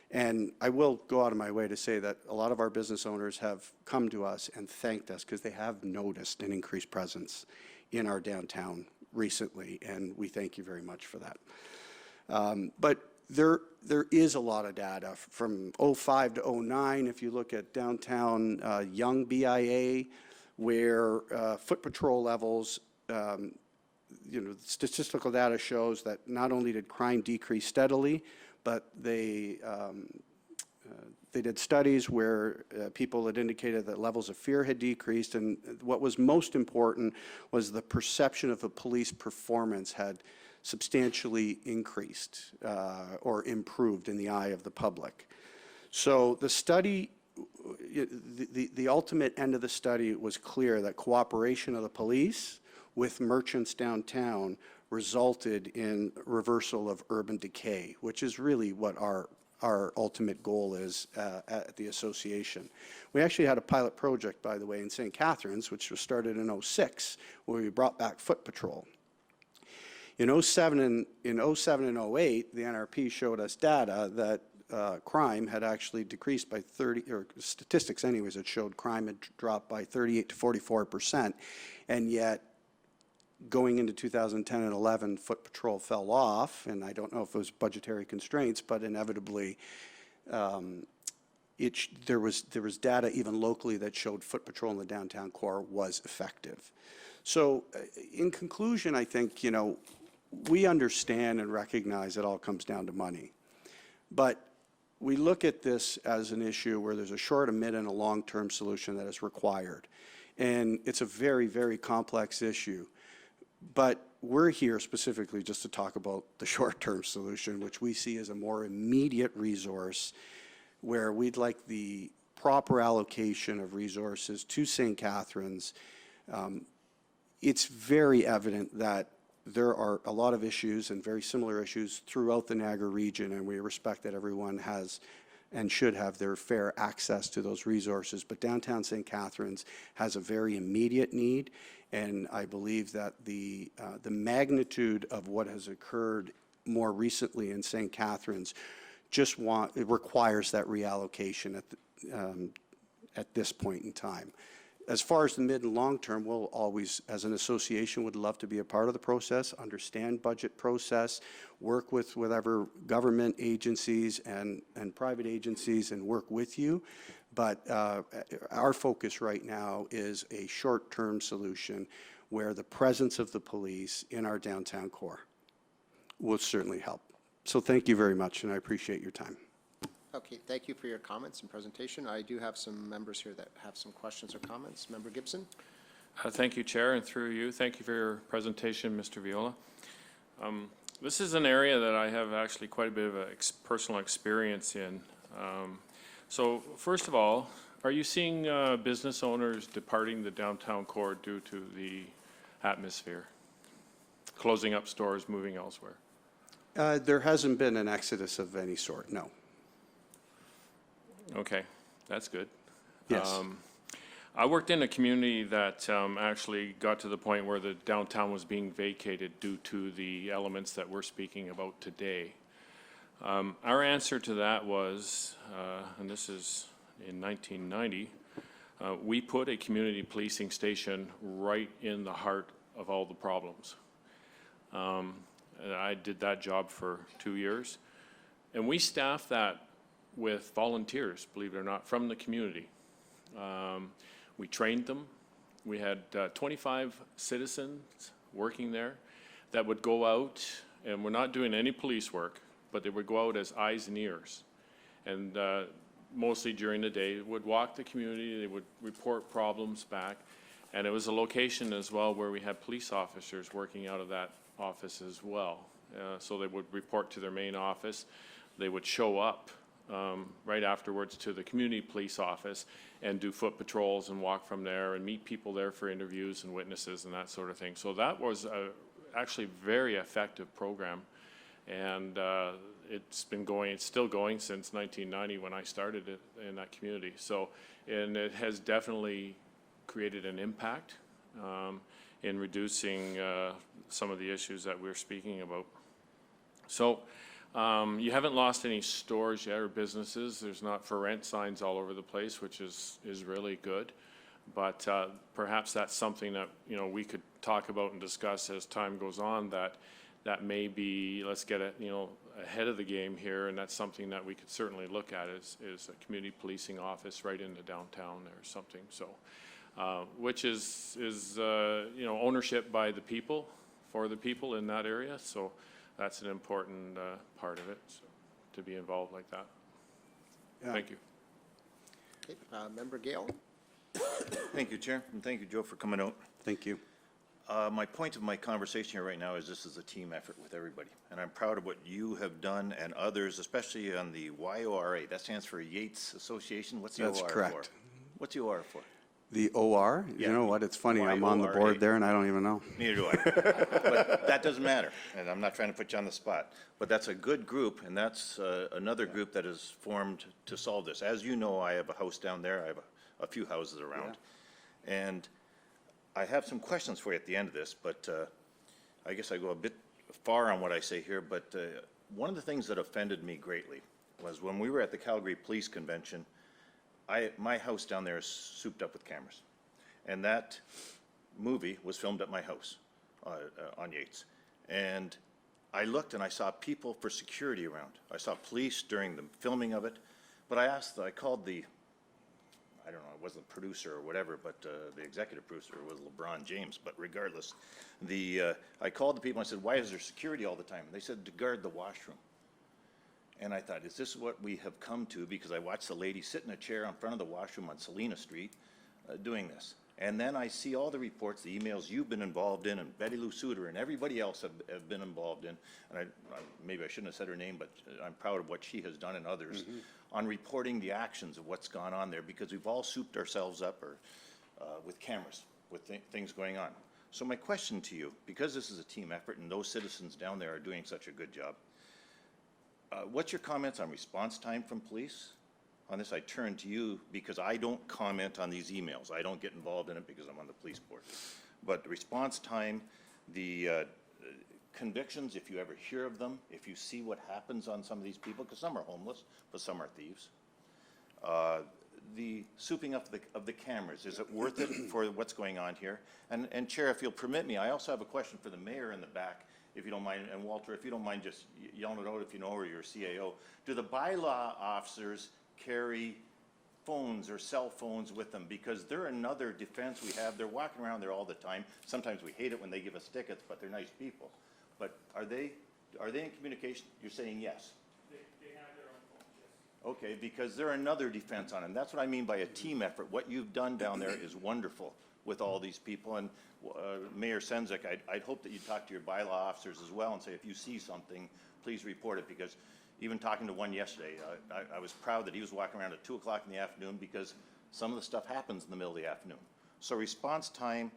S9: And I will go out of my way to say that a lot of our business owners have come to us and thanked us because they have noticed an increased presence in our downtown recently, and we thank you very much for that. But there is a lot of data from 05 to 09. If you look at downtown Young BIA, where foot patrol levels, statistical data shows that not only did crime decrease steadily, but they did studies where people had indicated that levels of fear had decreased, and what was most important was the perception of the police performance had substantially increased or improved in the eye of the public. So the study, the ultimate end of the study was clear that cooperation of the police with merchants downtown resulted in reversal of urban decay, which is really what our ultimate goal is at the association. We actually had a pilot project, by the way, in St. Catharines, which was started in 06, where we brought back foot patrol. In 07 and 08, the NRP showed us data that crime had actually decreased by 30, or statistics anyways, it showed crime had dropped by 38 to 44%, and yet going into 2010 and 11, foot patrol fell off, and I don't know if it was budgetary constraints, but inevitably there was data even locally that showed foot patrol in the downtown core was effective. So in conclusion, I think, we understand and recognize it all comes down to money. But we look at this as an issue where there's a short, a mid, and a long-term solution that is required. And it's a very, very complex issue. But we're here specifically just to talk about the short-term solution, which we see as a more immediate resource where we'd like the proper allocation of resources to St. Catharines. It's very evident that there are a lot of issues and very similar issues throughout the Niagara region, and we respect that everyone has and should have their fair access to those resources. But downtown St. Catharines has a very immediate need, and I believe that the magnitude of what has occurred more recently in St. Catharines it requires that reallocation at this point in time. As far as the mid and long term, we'll always, as an association, would love to be a part of the process, understand budget process, work with whatever government agencies and private agencies and work with you. But our focus right now is a short-term solution where the presence of the police in our downtown core will certainly help. So thank you very much, and I appreciate your time.
S1: Okay, thank you for your comments and presentation. I do have some members here that have some questions or comments. Member Gibson?
S10: Thank you, Chair, and through you, thank you for your presentation, Mr. Viola. This is an area that I have actually quite a bit of a personal experience in. So first of all, are you seeing business owners departing the downtown core due to the atmosphere? Closing up stores, moving elsewhere?
S9: There hasn't been an exodus of any sort, no.
S10: Okay, that's good.
S9: Yes.
S10: I worked in a community that actually got to the point where the downtown was being vacated due to the elements that we're speaking about today. Our answer to that was, and this is in 1990, we put a community policing station right in the heart of all the problems. I did that job for 2 years, and we staffed that with volunteers, believe it or not, from the community. We trained them. We had 25 citizens working there that would go out, and we're not doing any police work, but they would go out as eyes and ears. And mostly during the day, would walk the community, they would report problems back. And it was a location as well where we had police officers working out of that office as well. So they would report to their main office. They would show up right afterwards to the community police office and do foot patrols and walk from there and meet people there for interviews and witnesses and that sort of thing. So that was actually a very effective program. And it's been going, it's still going since 1990 when I started it in that community. So, and it has definitely created an impact in reducing some of the issues that we're speaking about. So you haven't lost any stores yet or businesses. There's not for rent signs all over the place, which is really good. But perhaps that's something that, you know, we could talk about and discuss as time goes on, that may be, let's get it, you know, ahead of the game here, and that's something that we could certainly look at is a community policing office right in the downtown or something. So, which is you know, ownership by the people, for the people in that area. So that's an important part of it, so, to be involved like that.
S9: Yeah.
S10: Thank you.
S1: Okay, Member Gale?
S7: Thank you, Chair, and thank you, Joe, for coming out.
S9: Thank you.
S7: My point of my conversation here right now is this is a team effort with everybody, and I'm proud of what you have done and others, especially on the YORA. That stands for Yates Association. What's the
S9: That's
S7: OR for?
S9: correct.
S7: What's the OR for?
S9: The OR, you
S7: Yeah.
S9: know what, it's funny, I'm on the
S7: YORA.
S9: board there and I don't even know.
S7: Neither do I. But that doesn't matter, and I'm not trying to put you on the spot. But that's a good group, and that's another group that is formed to solve this. As you know, I have a house down there. I have a few houses around. And I have some questions for you at the end of this, but I guess I go a bit far on what I say here. But one of the things that offended me greatly was when we were at the Calgary Police Convention, my house down there is souped up with cameras. And that movie was filmed at my house on Yates. And I looked and I saw people for security around. I saw police during the filming of it. But I called the, I don't know, it wasn't the producer or whatever, but the executive producer was LeBron James. But regardless, I called the people and I said, why is there security all the time? And they said, to guard the washroom. And I thought, is this what we have come to? Because I watched the lady sit in a chair in front of the washroom on Salina Street doing this. And then I see all the reports, the emails you've been involved in, and Betty Lou Suter and everybody else have been involved in. And maybe I shouldn't have said her name, but I'm proud of what she has done and others on reporting the actions of what's gone on there, because we've all souped ourselves up with cameras, with things going on. So my question to you, because this is a team effort and those citizens down there are doing such a good job, what's your comments on response time from police? On this, I turn to you because I don't comment on these emails. I don't get involved in it because I'm on the police board. But the response time, the convictions, if you ever hear of them, if you see what happens on some of these people, because some are homeless, but some are thieves. The souping up of the cameras, is it worth it for what's going on here? And Chair, if you'll permit me, I also have a question for the mayor in the back, if you don't mind, and Walter, if you don't mind just yelling it out if you know, or your CAO. Do the bylaw officers carry phones or cell phones with them? Because they're another defense we have. They're walking around there all the time. Sometimes we hate it when they give us tickets, but they're nice people. But are they in communication? You're saying yes? They have their own phones, yes. Okay, because they're another defense on them. That's what I mean by a team effort. What you've done down there is wonderful with all these people. And Mayor Sendzik, I'd hope that you talk to your bylaw officers as well and say, if you see something, please report it, because even talking to one yesterday, I was proud that he was walking around at 2 o'clock in the afternoon because some of the stuff happens in the middle of the afternoon. So response time,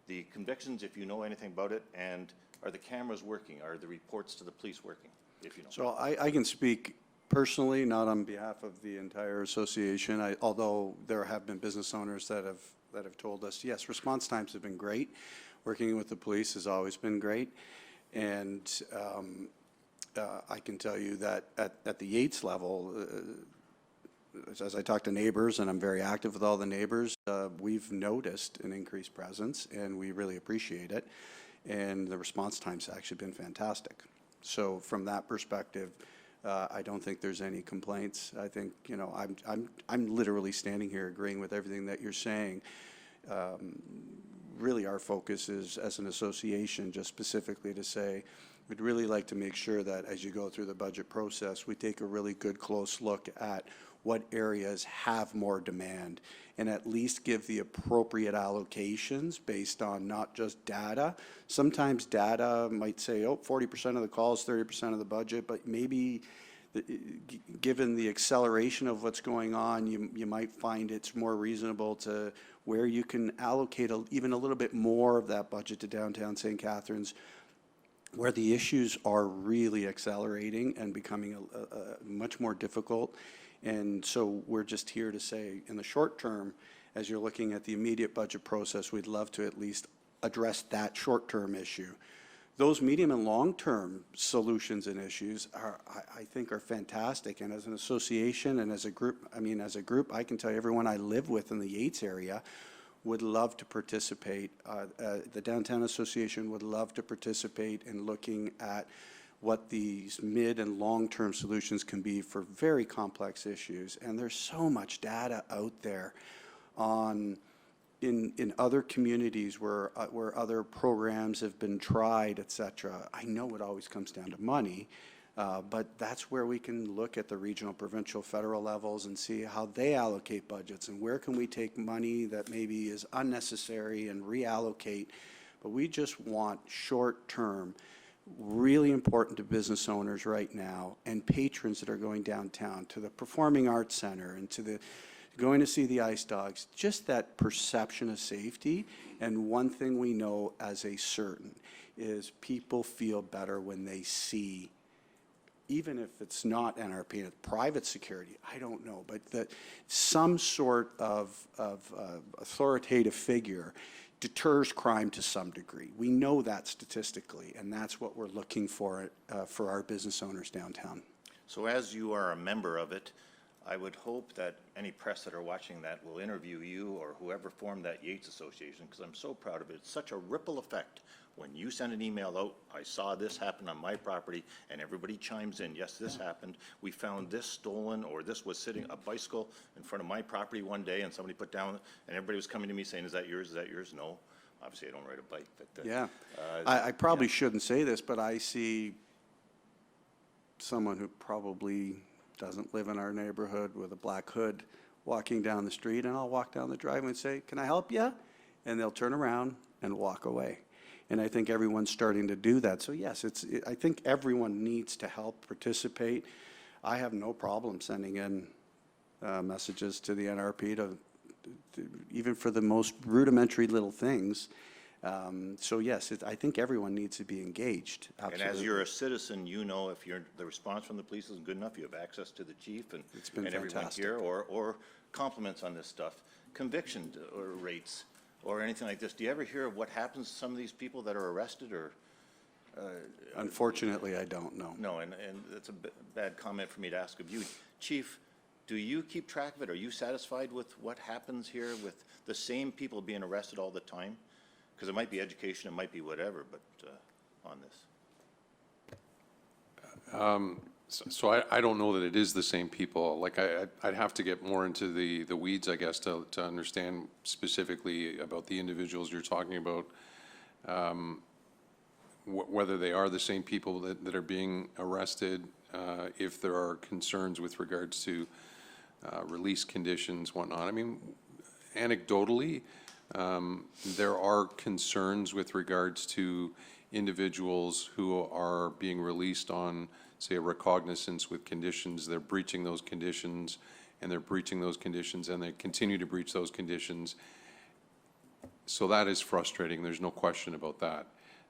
S7: the convictions, if you know anything about it, and are the cameras working? Are the reports to the police working, if you know?
S9: So I can speak personally, not on behalf of the entire association, although there have been business owners that have told us, yes, response times have been great. Working with the police has always been great. And I can tell you that at the Yates level, as I talk to neighbors, and I'm very active with all the neighbors, we've noticed an increased presence, and we really appreciate it. And the response time's actually been fantastic. So from that perspective, I don't think there's any complaints. I think, you know, I'm literally standing here agreeing with everything that you're saying. really our focus is, as an association, just specifically to say, we'd really like to make sure that as you go through the budget process, we take a really good, close look at what areas have more demand, and at least give the appropriate allocations based on not just data. Sometimes data might say, oh, 40% of the calls, 30% of the budget, but maybe given the acceleration of what's going on, you might find it's more reasonable to where you can allocate even a little bit more of that budget to downtown St. Catharines, where the issues are really accelerating and becoming much more difficult. And so we're just here to say, in the short term, as you're looking at the immediate budget process, we'd love to at least address that short-term issue. Those medium and long-term solutions and issues are, I think, are fantastic. And as an association and as a group, I can tell you everyone I live with in the Yates area would love to participate. The Downtown Association would love to participate in looking at what these mid and long-term solutions can be for very complex issues. And there's so much data out there on in other communities where other programs have been tried, et cetera. I know it always comes down to money, but that's where we can look at the regional, provincial, federal levels and see how they allocate budgets and where can we take money that maybe is unnecessary and reallocate. But we just want short-term, really important to business owners right now and patrons that are going downtown to the Performing Arts Center and to the going to see the Ice Dogs, just that perception of safety. And one thing we know as a certain is people feel better when they see, even if it's not NRP, it's private security, I don't know, but that some sort of authoritative figure deters crime to some degree. We know that statistically, and that's what we're looking for our business owners downtown.
S7: So as you are a member of it, I would hope that any press that are watching that will interview you or whoever formed that Yates Association, because I'm so proud of it. It's such a ripple effect. When you send an email out, I saw this happen on my property, and everybody chimes in, yes, this happened. We found this stolen, or this was sitting, a bicycle in front of my property one day, and somebody put down, and everybody was coming to me saying, is that yours, is that yours? No. Obviously, I don't ride a bike, but.
S9: Yeah. I probably shouldn't say this, but I see someone who probably doesn't live in our neighborhood with a black hood walking down the street, and I'll walk down the driveway and say, can I help you? And they'll turn around and walk away. And I think everyone's starting to do that. So yes, I think everyone needs to help participate. I have no problem sending in messages to the NRP to even for the most rudimentary little things. So yes, I think everyone needs to be engaged. Absolutely.
S7: And as you're a citizen, you know if the response from the police isn't good enough, you have access to the chief and everyone here, or compliments on this stuff, conviction rates, or anything like this. Do you ever hear of what happens to some of these people that are arrested, or?
S9: Unfortunately, I don't know.
S7: No, and it's a bad comment for me to ask of you. Chief, do you keep track of it? Are you satisfied with what happens here with the same people being arrested all the time? Because it might be education, it might be whatever, but on this.
S8: So I don't know that it is the same people. Like I'd have to get more into the weeds, I guess, to understand specifically about the individuals you're talking about, whether they are the same people that are being arrested, if there are concerns with regards to release conditions, whatnot. I mean, anecdotally, there are concerns with regards to individuals who are being released on, say, a recognizance with conditions. They're breaching those conditions, and they're breaching those conditions, and they continue to breach those conditions. So that is frustrating. There's no question about that.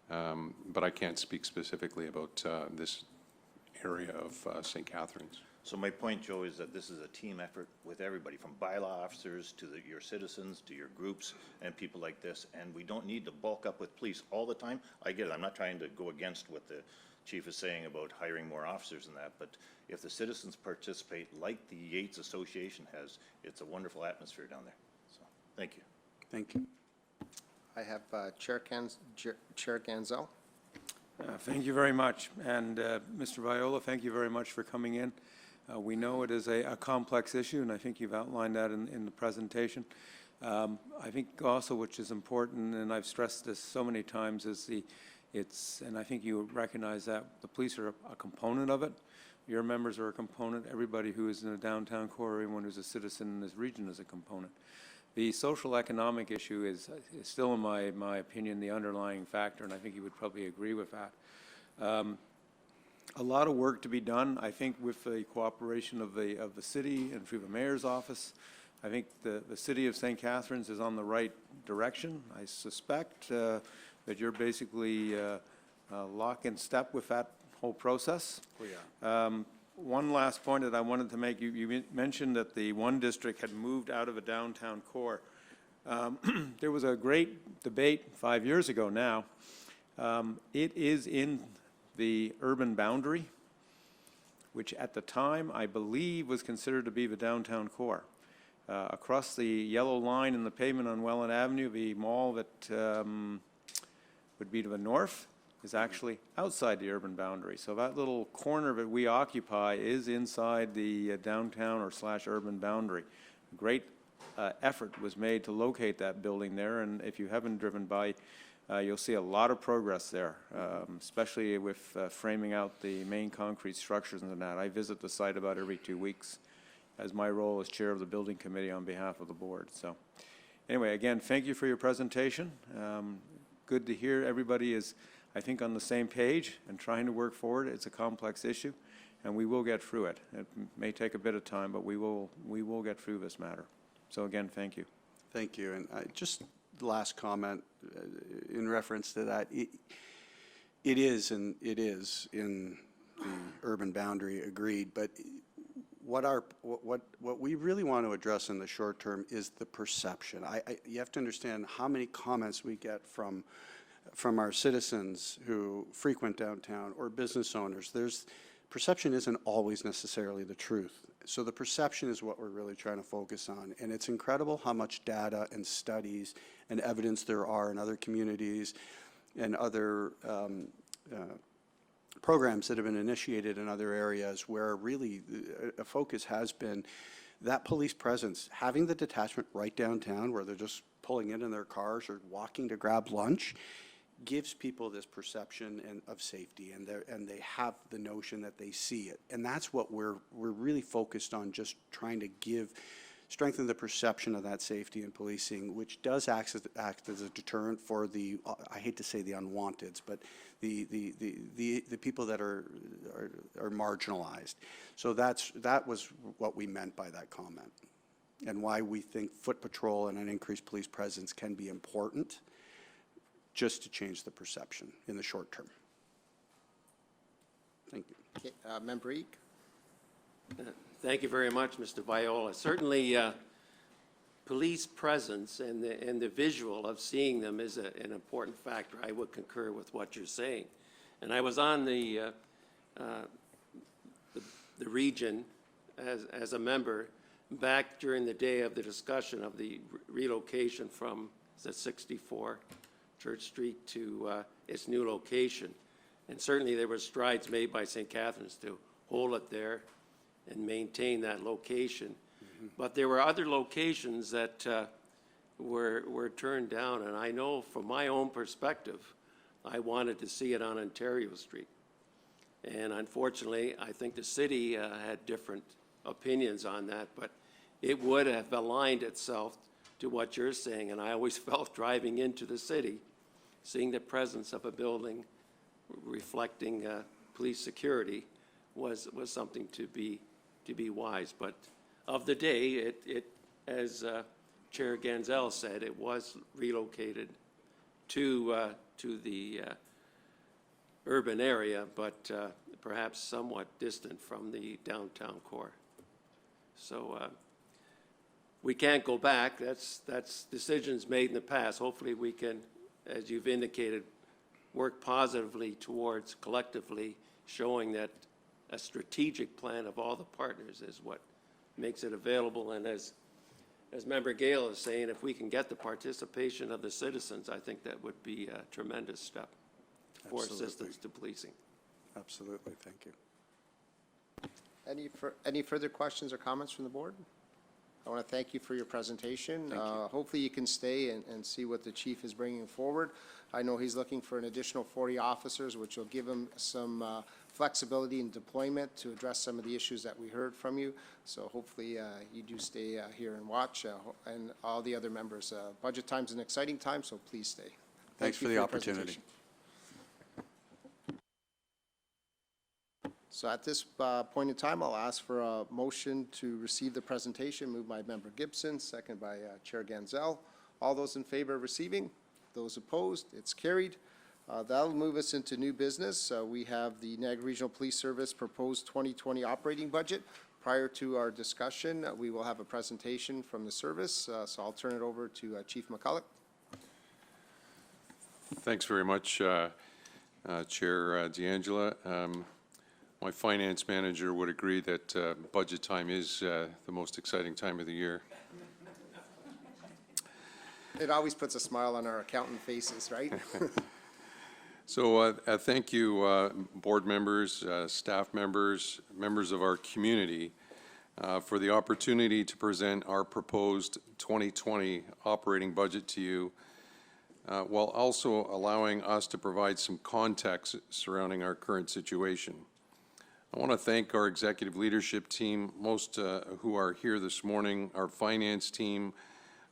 S8: But I can't speak specifically about this area of St. Catharines.
S7: So my point, Joe, is that this is a team effort with everybody, from bylaw officers to your citizens, to your groups, and people like this. And we don't need to bulk up with police all the time. I get it. I'm not trying to go against what the chief is saying about hiring more officers and that. But if the citizens participate like the Yates Association has, it's a wonderful atmosphere down there. So, thank you.
S9: Thank you.
S1: I have Chair Ganzel.
S5: Thank you very much. And Mr. Viola, thank you very much for coming in. We know it is a complex issue, and I think you've outlined that in the presentation. I think also, which is important, and I've stressed this so many times, is and I think you recognize that, the police are a component of it. Your members are a component. Everybody who is in the downtown core, everyone who's a citizen in this region is a component. The social economic issue is still, in my opinion, the underlying factor, and I think you would probably agree with that. A lot of work to be done, I think, with the cooperation of the city and through the mayor's office. I think the city of St. Catharines is on the right direction. I suspect that you're basically lock in step with that whole process.
S9: We are.
S5: One last point that I wanted to make, you mentioned that the one district had moved out of a downtown core. There was a great debate 5 years ago now. It is in the urban boundary, which at the time, I believe, was considered to be the downtown core. Across the yellow line in the pavement on Welland Avenue, the mall that would be to the north is actually outside the urban boundary. So that little corner that we occupy is inside the downtown or / urban boundary. A great effort was made to locate that building there, and if you haven't driven by, you'll see a lot of progress there, especially with framing out the main concrete structures and that. I visit the site about every 2 weeks as my role as chair of the building committee on behalf of the board. So anyway, again, thank you for your presentation. Good to hear everybody is, I think, on the same page and trying to work forward. It's a complex issue, and we will get through it. It may take a bit of time, but we will get through this matter. So again, thank you.
S9: Thank you. And just the last comment in reference to that, it is in the urban boundary, agreed, but what we really want to address in the short term is the perception. You have to understand how many comments we get from our citizens who frequent downtown or business owners. Perception isn't always necessarily the truth. So the perception is what we're really trying to focus on. And it's incredible how much data and studies and evidence there are in other communities and other programs that have been initiated in other areas where really a focus has been that police presence, having the detachment right downtown where they're just pulling in their cars or walking to grab lunch, gives people this perception of safety, and they have the notion that they see it. And that's what we're really focused on, just trying to strengthen the perception of that safety in policing, which does act as a deterrent for the, I hate to say the unwanteds, but the people that are marginalized. So that was what we meant by that comment, and why we think foot patrol and an increased police presence can be important, just to change the perception in the short term. Thank you.
S1: Okay, Member Eek.
S4: Thank you very much, Mr. Viola. Certainly, police presence and the visual of seeing them is an important factor. I would concur with what you're saying. And I was on the region as a member back during the day of the discussion of the relocation from 64 Church Street to its new location. And certainly there were strides made by St. Catharines to hold it there and maintain that location. Mm-hmm. But there were other locations that were turned down, and I know from my own perspective, I wanted to see it on Ontario Street. And unfortunately, I think the city had different opinions on that, but it would have aligned itself to what you're saying, and I always felt driving into the city, seeing the presence of a building reflecting police security was something to be wise. But of the day, it as Chair Ganzel said, it was relocated to the urban area, but perhaps somewhat distant from the downtown core. So we can't go back. That's decisions made in the past. Hopefully we can, as you've indicated, work positively towards collectively showing that a strategic plan of all the partners is what makes it available. And as Member Gale is saying, if we can get the participation of the citizens, I think that would be a tremendous step for
S9: Absolutely.
S4: assistance to policing.
S9: Absolutely, thank you.
S1: Any further questions or comments from the board? I want to thank you for your presentation. Hopefully you can stay and see what the chief is bringing forward. I know he's looking for an additional 40 officers, which will give him some flexibility in deployment to address some of the issues that we heard from you. So hopefully you do stay here and watch, and all the other members. Budget time's an exciting time, so please stay.
S9: Thanks for
S1: you
S9: the
S1: your
S9: opportunity.
S1: presentation. So at this point in time, I'll ask for a motion to receive the presentation, moved by Member Gibson, second by Chair Ganzel. All those in favor of receiving? Those opposed? It's carried. That'll move us into new business. We have the Niagara Regional Police Service proposed 2020 operating budget. Prior to our discussion, we will have a presentation from the service, so I'll turn it over to Chief McCulloch.
S8: Thanks very much, Chair D'Angela. My finance manager would agree that budget time is the most exciting time of the year.
S1: It always puts a smile on our accountant faces, right?
S8: So thank you, board members, staff members, members of our community, for the opportunity to present our proposed 2020 operating budget to you, while also allowing us to provide some context surrounding our current situation. I want to thank our executive leadership team, most who are here this morning, our finance team,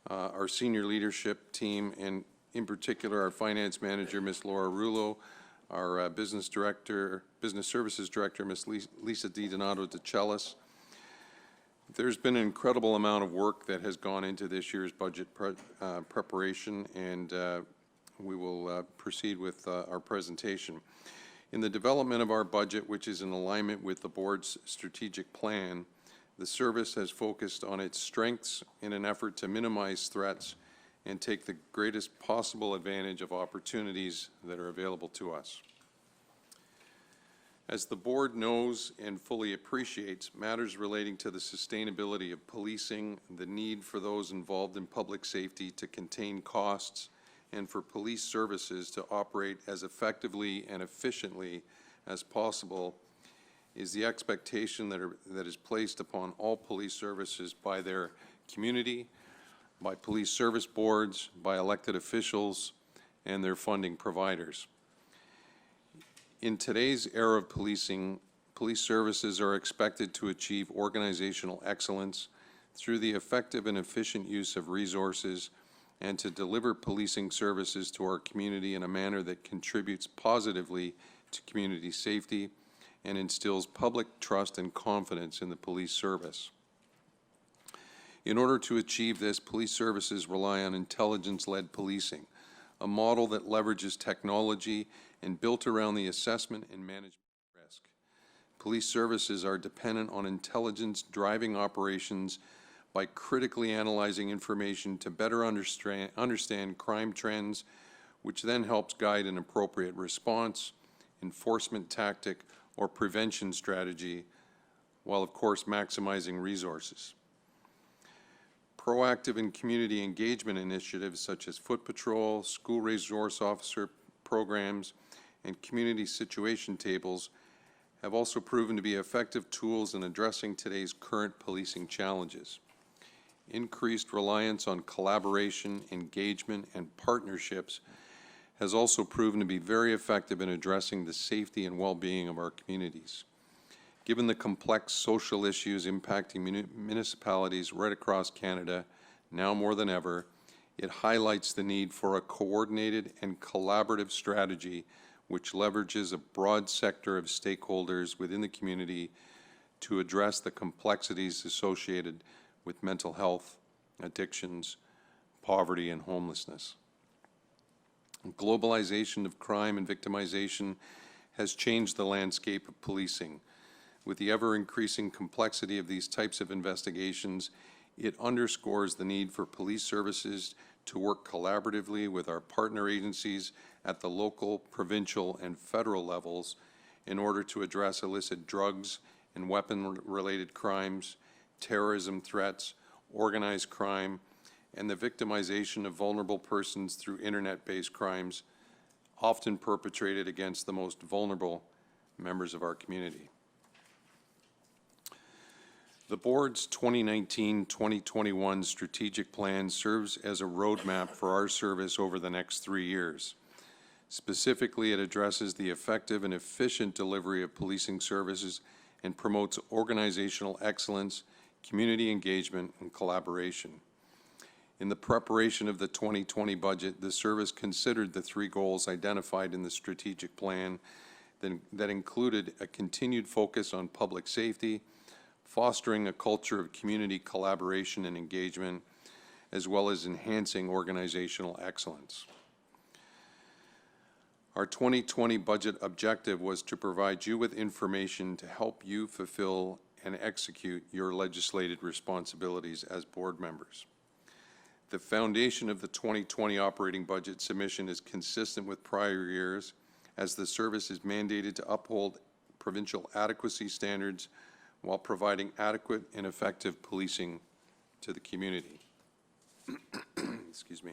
S8: our senior leadership team, and in particular our finance manager, Ms. Laura Rulo, our business services director, Ms. Lisa DiDonato DeCellis. There's been an incredible amount of work that has gone into this year's budget preparation, and we will proceed with our presentation. In the development of our budget, which is in alignment with the board's strategic plan, the service has focused on its strengths in an effort to minimize threats and take the greatest possible advantage of opportunities that are available to us. As the board knows and fully appreciates, matters relating to the sustainability of policing, the need for those involved in public safety to contain costs, and for police services to operate as effectively and efficiently as possible is the expectation that is placed upon all police services by their community, by police service boards, by elected officials, and their funding providers. In today's era of policing, police services are expected to achieve organizational excellence through the effective and efficient use of resources and to deliver policing services to our community in a manner that contributes positively to community safety and instills public trust and confidence in the police service. In order to achieve this, police services rely on intelligence-led policing, a model that leverages technology and built around the assessment and management of risk. Police services are dependent on intelligence driving operations by critically analyzing information to better understand crime trends, which then helps guide an appropriate response, enforcement tactic, or prevention strategy, while of course maximizing resources. Proactive and community engagement initiatives such as foot patrol, school resource officer programs, and community situation tables have also proven to be effective tools in addressing today's current policing challenges. Increased reliance on collaboration, engagement, and partnerships has also proven to be very effective in addressing the safety and well-being of our communities. Given the complex social issues impacting municipalities right across Canada, now more than ever, it highlights the need for a coordinated and collaborative strategy which leverages a broad sector of stakeholders within the community to address the complexities associated with mental health, addictions, poverty, and homelessness. Globalization of crime and victimization has changed the landscape of policing. With the ever-increasing complexity of these types of investigations, it underscores the need for police services to work collaboratively with our partner agencies at the local, provincial, and federal levels in order to address illicit drugs and weapon-related crimes, terrorism threats, organized crime, and the victimization of vulnerable persons through internet-based crimes, often perpetrated against the most vulnerable members of our community. The board's 2019-2021 strategic plan serves as a roadmap for our service over the next 3 years. Specifically, it addresses the effective and efficient delivery of policing services and promotes organizational excellence, community engagement, and collaboration. In the preparation of the 2020 budget, the service considered the 3 goals identified in the strategic plan that included a continued focus on public safety, fostering a culture of community collaboration and engagement, as well as enhancing organizational excellence. Our 2020 budget objective was to provide you with information to help you fulfill and execute your legislated responsibilities as board members. The foundation of the 2020 operating budget submission is consistent with prior years, as the service is mandated to uphold provincial adequacy standards while providing adequate and effective policing to the community. Excuse me.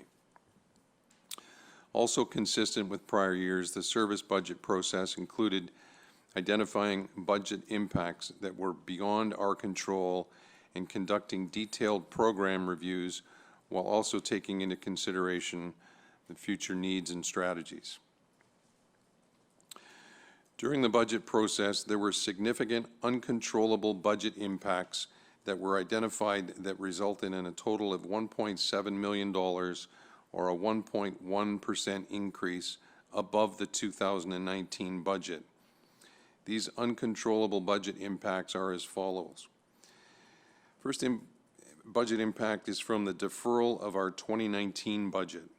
S8: Also consistent with prior years, the service budget process included identifying budget impacts that were beyond our control and conducting detailed program reviews while also taking into consideration the future needs and strategies. During the budget process, there were significant uncontrollable budget impacts that were identified that resulted in a total of $1.7 million, or a 1.1% increase above the 2019 budget. These uncontrollable budget impacts are as follows. First budget impact is from the deferral of our 2019 budget.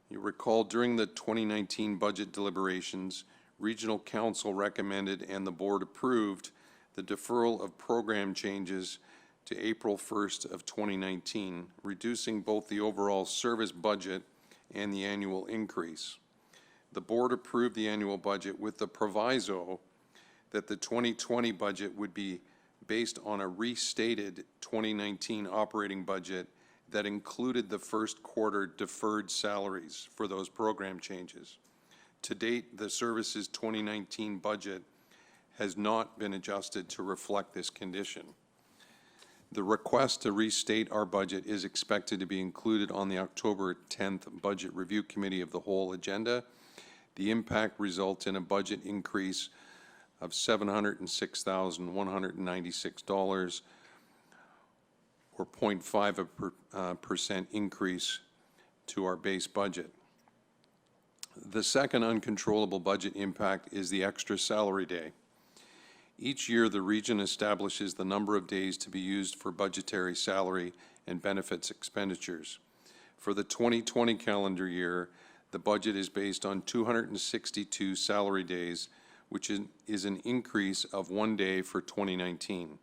S8: You recall during the 2019 budget deliberations, Regional Council recommended and the board approved the deferral of program changes to April 1st of 2019, reducing both the overall service budget and the annual increase. The board approved the annual budget with the proviso that the 2020 budget would be based on a restated 2019 operating budget that included the first quarter deferred salaries for those program changes. To date, the service's 2019 budget has not been adjusted to reflect this condition. The request to restate our budget is expected to be included on the October 10th Budget Review Committee of the Whole agenda. The impact results in a budget increase of $706,196, or 0.5% increase to our base budget. The second uncontrollable budget impact is the extra salary day. Each year, the region establishes the number of days to be used for budgetary salary and benefits expenditures. For the 2020 calendar year, the budget is based on 262 salary days, which is an increase of 1 day for 2019.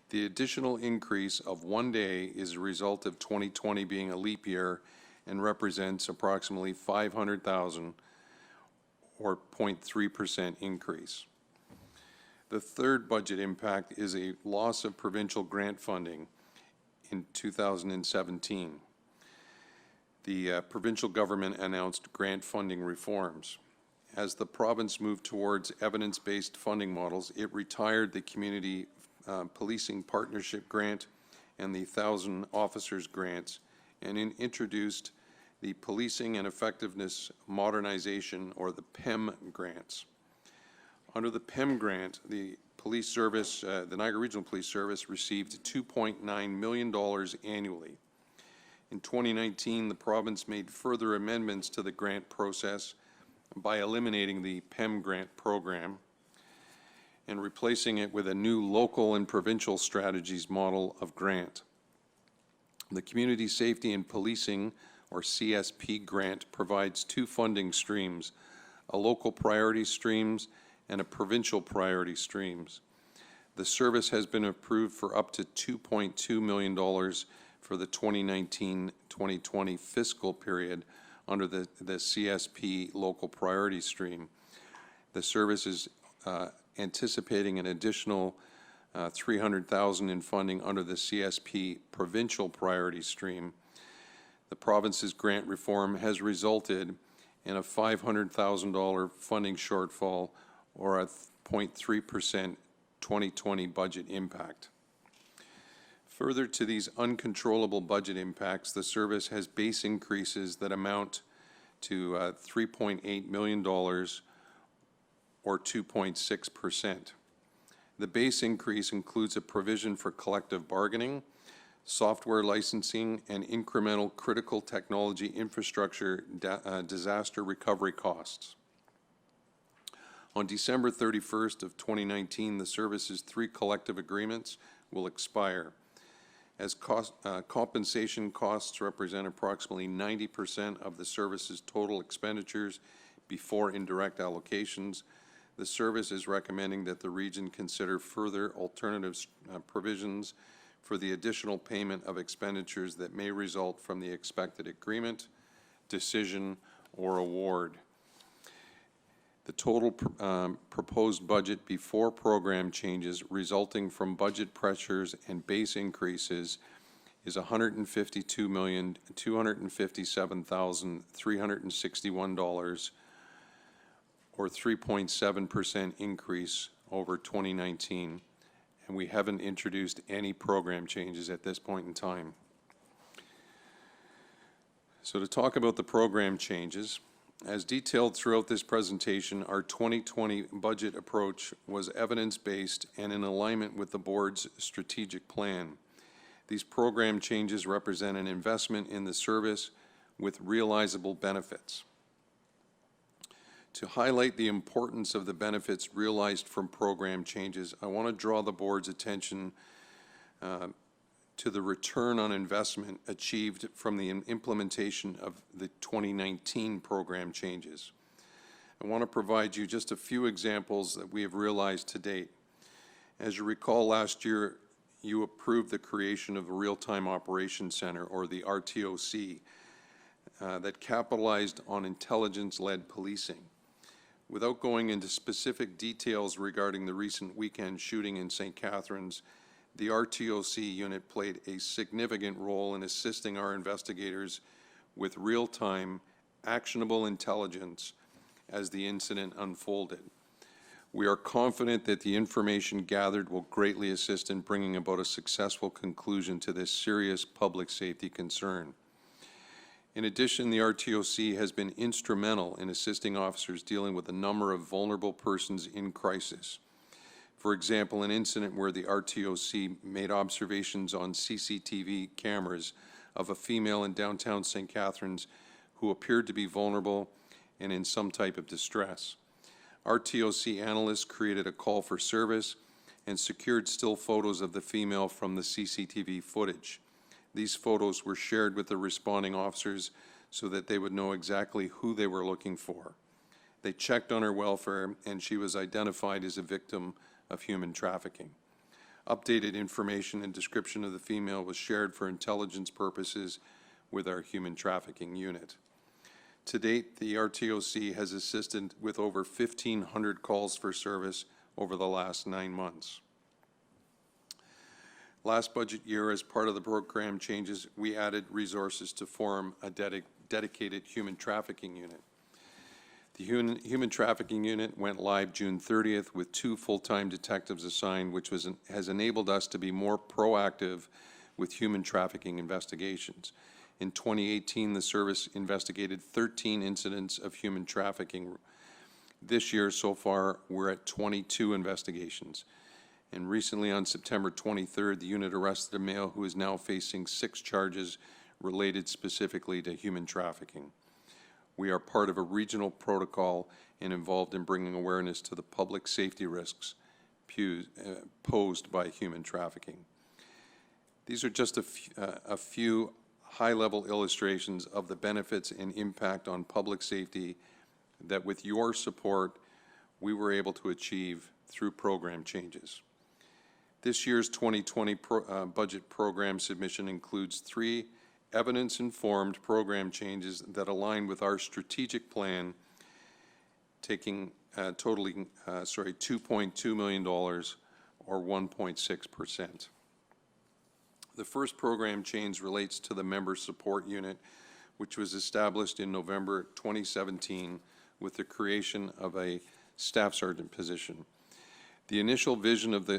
S8: The additional increase of 1 day is a result of 2020 being a leap year and represents approximately $500,000, or 0.3% increase. The third budget impact is a loss of provincial grant funding in 2017. The provincial government announced grant funding reforms. As the province moved towards evidence-based funding models, it retired the Community Policing Partnership Grant and the 1,000 Officers Grants, and introduced the Policing and Effectiveness Modernization, or the PEM grants. Under the PEM grant, the police service, the Niagara Regional Police Service received $2.9 million annually. In 2019, the province made further amendments to the grant process by eliminating the PEM grant program and replacing it with a new local and provincial strategies model of grant. The Community Safety and Policing, or CSP grant, provides 2 funding streams, a local priority streams and a provincial priority streams. The service has been approved for up to $2.2 million for the 2019-2020 fiscal period under the CSP local priority stream. The service is anticipating an additional $300,000 in funding under the CSP provincial priority stream. The province's grant reform has resulted in a $500,000 funding shortfall, or a 0.3% 2020 budget impact. Further to these uncontrollable budget impacts, the service has base increases that amount to $3.8 million or 2.6%. The base increase includes a provision for collective bargaining, software licensing, and incremental critical technology infrastructure disaster recovery costs. On December 31st of 2019, the service's 3 collective agreements will expire. As compensation costs represent approximately 90% of the service's total expenditures before indirect allocations, the service is recommending that the region consider further alternative provisions for the additional payment of expenditures that may result from the expected agreement, decision, or award. The total proposed budget before program changes resulting from budget pressures and base increases is $152,257,361, or 3.7% increase over 2019, and we haven't introduced any program changes at this point in time. So to talk about the program changes, as detailed throughout this presentation, our 2020 budget approach was evidence-based and in alignment with the board's strategic plan. These program changes represent an investment in the service with realizable benefits. To highlight the importance of the benefits realized from program changes, I want to draw the board's attention to the return on investment achieved from the implementation of the 2019 program changes. I want to provide you just a few examples that we have realized to date. As you recall, last year you approved the creation of the Real-Time Operations Center, or the RTOC, that capitalized on intelligence-led policing. Without going into specific details regarding the recent weekend shooting in St. Catharines, the RTOC unit played a significant role in assisting our investigators with real-time, actionable intelligence as the incident unfolded. We are confident that the information gathered will greatly assist in bringing about a successful conclusion to this serious public safety concern. In addition, the RTOC has been instrumental in assisting officers dealing with a number of vulnerable persons in crisis. For example, an incident where the RTOC made observations on CCTV cameras of a female in downtown St. Catharines who appeared to be vulnerable and in some type of distress. RTOC analysts created a call for service and secured still photos of the female from the CCTV footage. These photos were shared with the responding officers so that they would know exactly who they were looking for. They checked on her welfare, and she was identified as a victim of human trafficking. Updated information and description of the female was shared for intelligence purposes with our human trafficking unit. To date, the RTOC has assisted with over 1,500 calls for service over the last 9 months. Last budget year, as part of the program changes, we added resources to form a dedicated human trafficking unit. The Human Trafficking Unit went live June 30th with 2 full-time detectives assigned, which has enabled us to be more proactive with human trafficking investigations. In 2018, the service investigated 13 incidents of human trafficking. This year, so far, we're at 22 investigations. And recently, on September 23rd, the unit arrested a male who is now facing 6 charges related specifically to human trafficking. We are part of a regional protocol and involved in bringing awareness to the public safety risks posed by human trafficking. These are just a few high-level illustrations of the benefits and impact on public safety that, with your support, we were able to achieve through program changes. This year's 2020 budget program submission includes 3 evidence-informed program changes that align with our strategic plan, totaling $2.2 million or 1.6%. The first program change relates to the Member Support Unit, which was established in November 2017 with the creation of a staff sergeant position. The initial vision of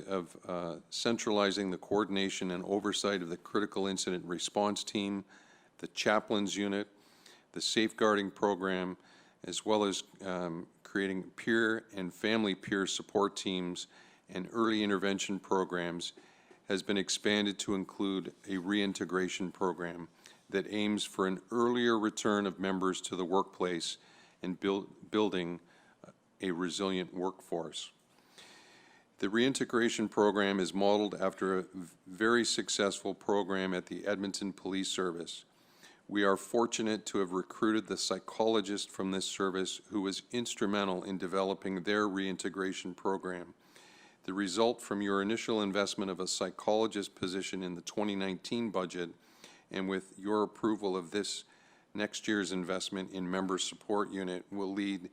S8: centralizing the coordination and oversight of the critical incident response team, the chaplains unit, the safeguarding program, as well as creating peer and family peer support teams and early intervention programs, has been expanded to include a reintegration program that aims for an earlier return of members to the workplace and building a resilient workforce. The reintegration program is modeled after a very successful program at the Edmonton Police Service. We are fortunate to have recruited the psychologist from this service who was instrumental in developing their reintegration program. The result from your initial investment of a psychologist position in the 2019 budget, and with your approval of this next year's investment in member support unit, will lead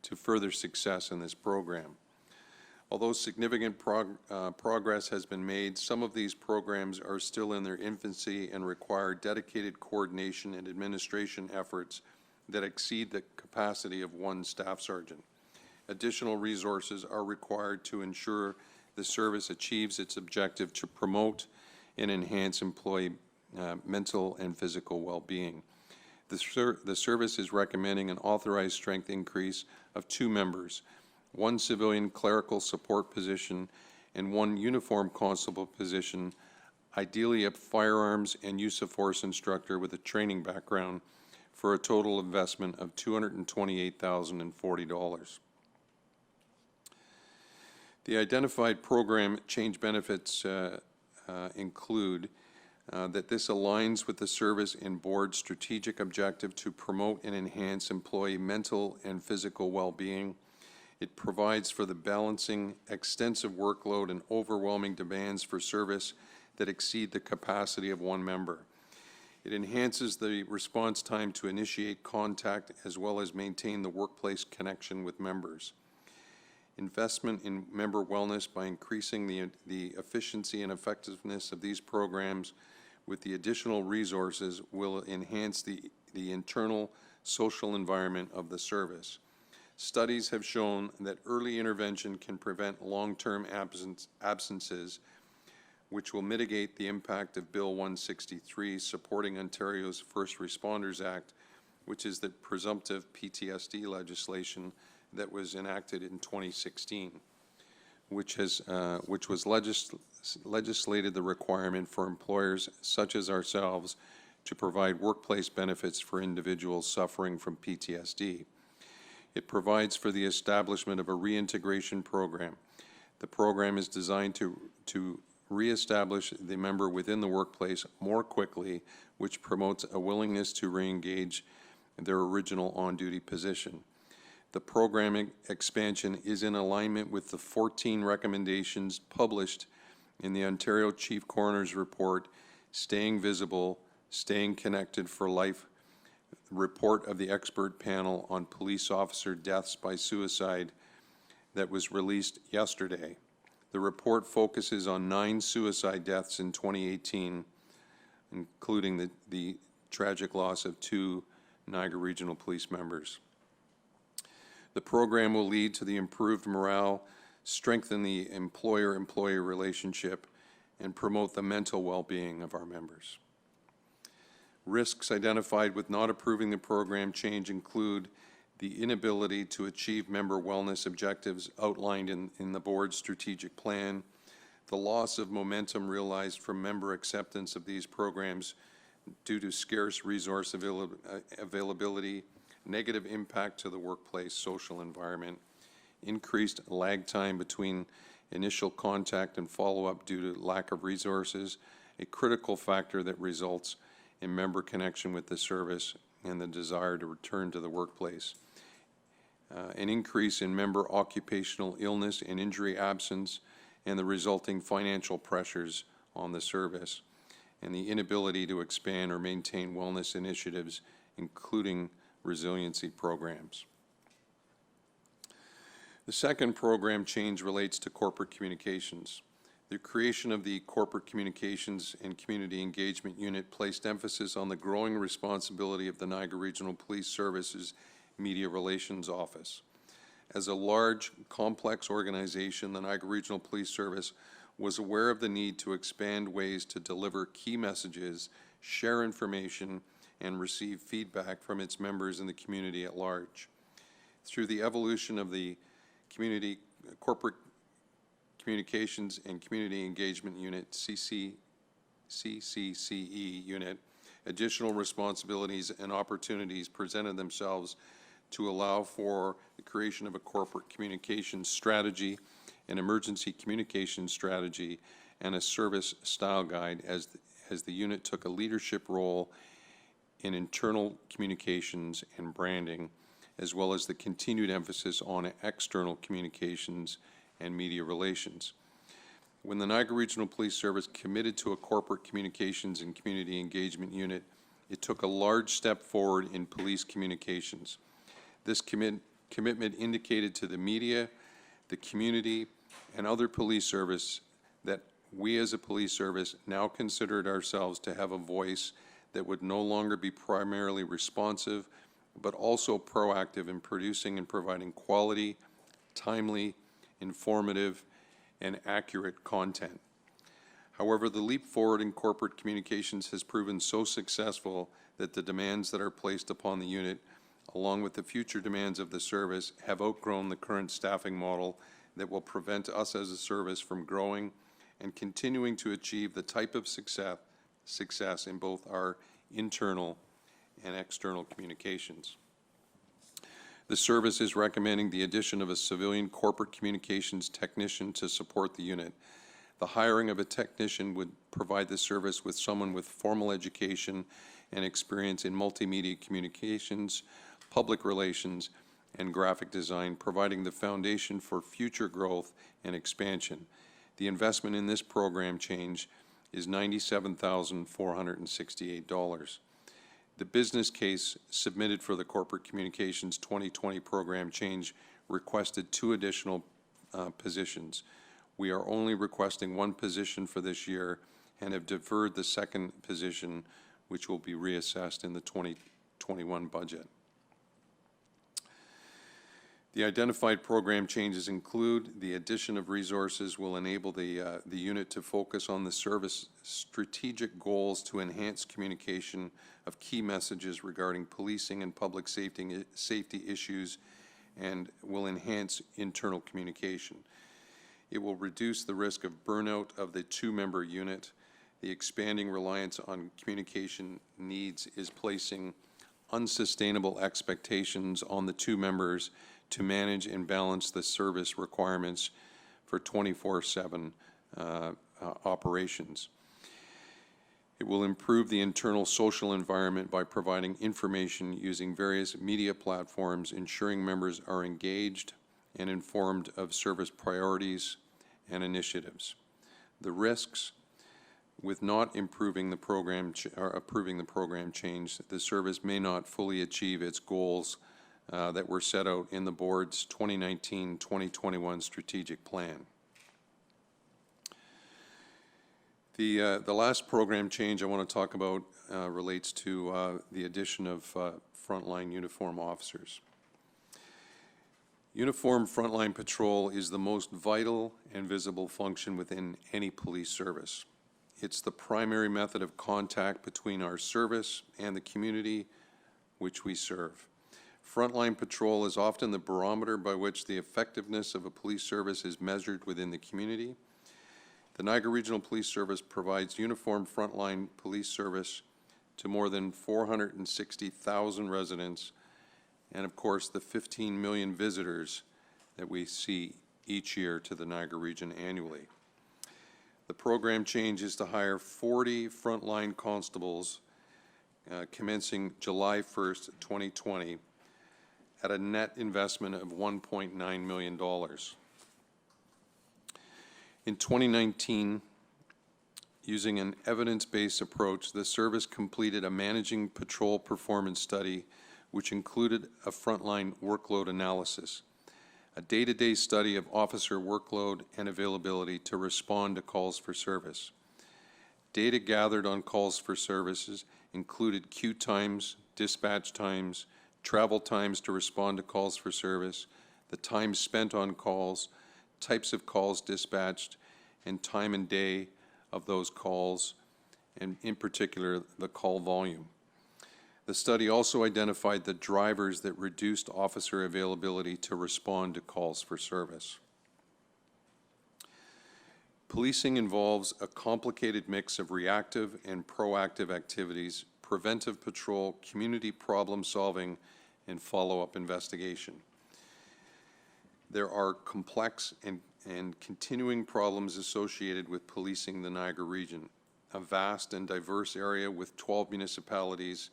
S8: to further success in this program. Although significant progress has been made, some of these programs are still in their infancy and require dedicated coordination and administration efforts that exceed the capacity of one staff sergeant. Additional resources are required to ensure the service achieves its objective to promote and enhance employee mental and physical well-being. The service is recommending an authorized strength increase of 2 members, 1 civilian clerical support position and 1 uniform constable position, ideally a firearms and use of force instructor with a training background, for a total investment of $228,040. The identified program change benefits include that this aligns with the service and board's strategic objective to promote and enhance employee mental and physical well-being. It provides for the balancing extensive workload and overwhelming demands for service that exceed the capacity of 1 member. It enhances the response time to initiate contact as well as maintain the workplace connection with members. Investment in member wellness by increasing the efficiency and effectiveness of these programs with the additional resources will enhance the internal social environment of the service. Studies have shown that early intervention can prevent long-term absences, which will mitigate the impact of Bill 163, supporting Ontario's First Responders Act, which is the presumptive PTSD legislation that was enacted in 2016, which was legislated the requirement for employers such as ourselves to provide workplace benefits for individuals suffering from PTSD. It provides for the establishment of a reintegration program. The program is designed to reestablish the member within the workplace more quickly, which promotes a willingness to re-engage their original on-duty position. The programming expansion is in alignment with the 14 recommendations published in the Ontario Chief Coroner's Report, Staying Visible, Staying Connected for Life, report of the expert panel on police officer deaths by suicide that was released yesterday. The report focuses on 9 suicide deaths in 2018, including the tragic loss of 2 Niagara Regional Police members. The program will lead to the improved morale, strengthen the employer-employee relationship, and promote the mental well-being of our members. Risks identified with not approving the program change include the inability to achieve member wellness objectives outlined in the board's strategic plan, the loss of momentum realized from member acceptance of these programs due to scarce resource availability, negative impact to the workplace social environment, increased lag time between initial contact and follow-up due to lack of resources, a critical factor that results in member connection with the service and the desire to return to the workplace. An increase in member occupational illness and injury absence and the resulting financial pressures on the service, and the inability to expand or maintain wellness initiatives, including resiliency programs. The second program change relates to corporate communications. The creation of the Corporate Communications and Community Engagement Unit placed emphasis on the growing responsibility of the Niagara Regional Police Service's Media Relations Office. As a large, complex organization, the Niagara Regional Police Service was aware of the need to expand ways to deliver key messages, share information, and receive feedback from its members in the community at large. Through the evolution of the Community Corporate Communications and Community Engagement Unit, CCCE unit, additional responsibilities and opportunities presented themselves to allow for the creation of a corporate communications strategy, an emergency communications strategy, and a service style guide as the unit took a leadership role in internal communications and branding, as well as the continued emphasis on external communications and media relations. When the Niagara Regional Police Service committed to a corporate communications and community engagement unit, it took a large step forward in police communications. This commitment indicated to the media, the community, and other police service that we as a police service now considered ourselves to have a voice that would no longer be primarily responsive, but also proactive in producing and providing quality, timely, informative, and accurate content. However, the leap forward in corporate communications has proven so successful that the demands that are placed upon the unit, along with the future demands of the service, have outgrown the current staffing model that will prevent us as a service from growing and continuing to achieve the type of success in both our internal and external communications. The service is recommending the addition of a civilian corporate communications technician to support the unit. The hiring of a technician would provide the service with someone with formal education and experience in multimedia communications, public relations, and graphic design, providing the foundation for future growth and expansion. The investment in this program change is $97,468. The business case submitted for the Corporate Communications 2020 program change requested 2 additional positions. We are only requesting 1 position for this year and have deferred the second position, which will be reassessed in the 2021 budget. The identified program changes include the addition of resources will enable the unit to focus on the service strategic goals to enhance communication of key messages regarding policing and public safety issues, and will enhance internal communication. It will reduce the risk of burnout of the 2-member unit. The expanding reliance on communication needs is placing unsustainable expectations on the 2 members to manage and balance the service requirements for 24/7 operations. It will improve the internal social environment by providing information using various media platforms, ensuring members are engaged and informed of service priorities and initiatives. The risks with not improving the program or approving the program change, the service may not fully achieve its goals that were set out in the board's 2019-2021 strategic plan. The last program change I want to talk about relates to the addition of frontline uniform officers. Uniform frontline patrol is the most vital and visible function within any police service. It's the primary method of contact between our service and the community which we serve. Frontline patrol is often the barometer by which the effectiveness of a police service is measured within the community. The Niagara Regional Police Service provides uniformed frontline police service to more than 460,000 residents, and of course the 15 million visitors that we see each year to the Niagara region annually. The program change is to hire 40 frontline constables commencing July 1st, 2020, at a net investment of $1.9 million. In 2019, using an evidence-based approach, the service completed a managing patrol performance study which included a frontline workload analysis, a day-to-day study of officer workload and availability to respond to calls for service. Data gathered on calls for services included queue times, dispatch times, travel times to respond to calls for service, the time spent on calls, types of calls dispatched, and time and day of those calls, and in particular, the call volume. The study also identified the drivers that reduced officer availability to respond to calls for service. Policing involves a complicated mix of reactive and proactive activities, preventive patrol, community problem solving, and follow-up investigation. There are complex and continuing problems associated with policing the Niagara region, a vast and diverse area with 12 municipalities,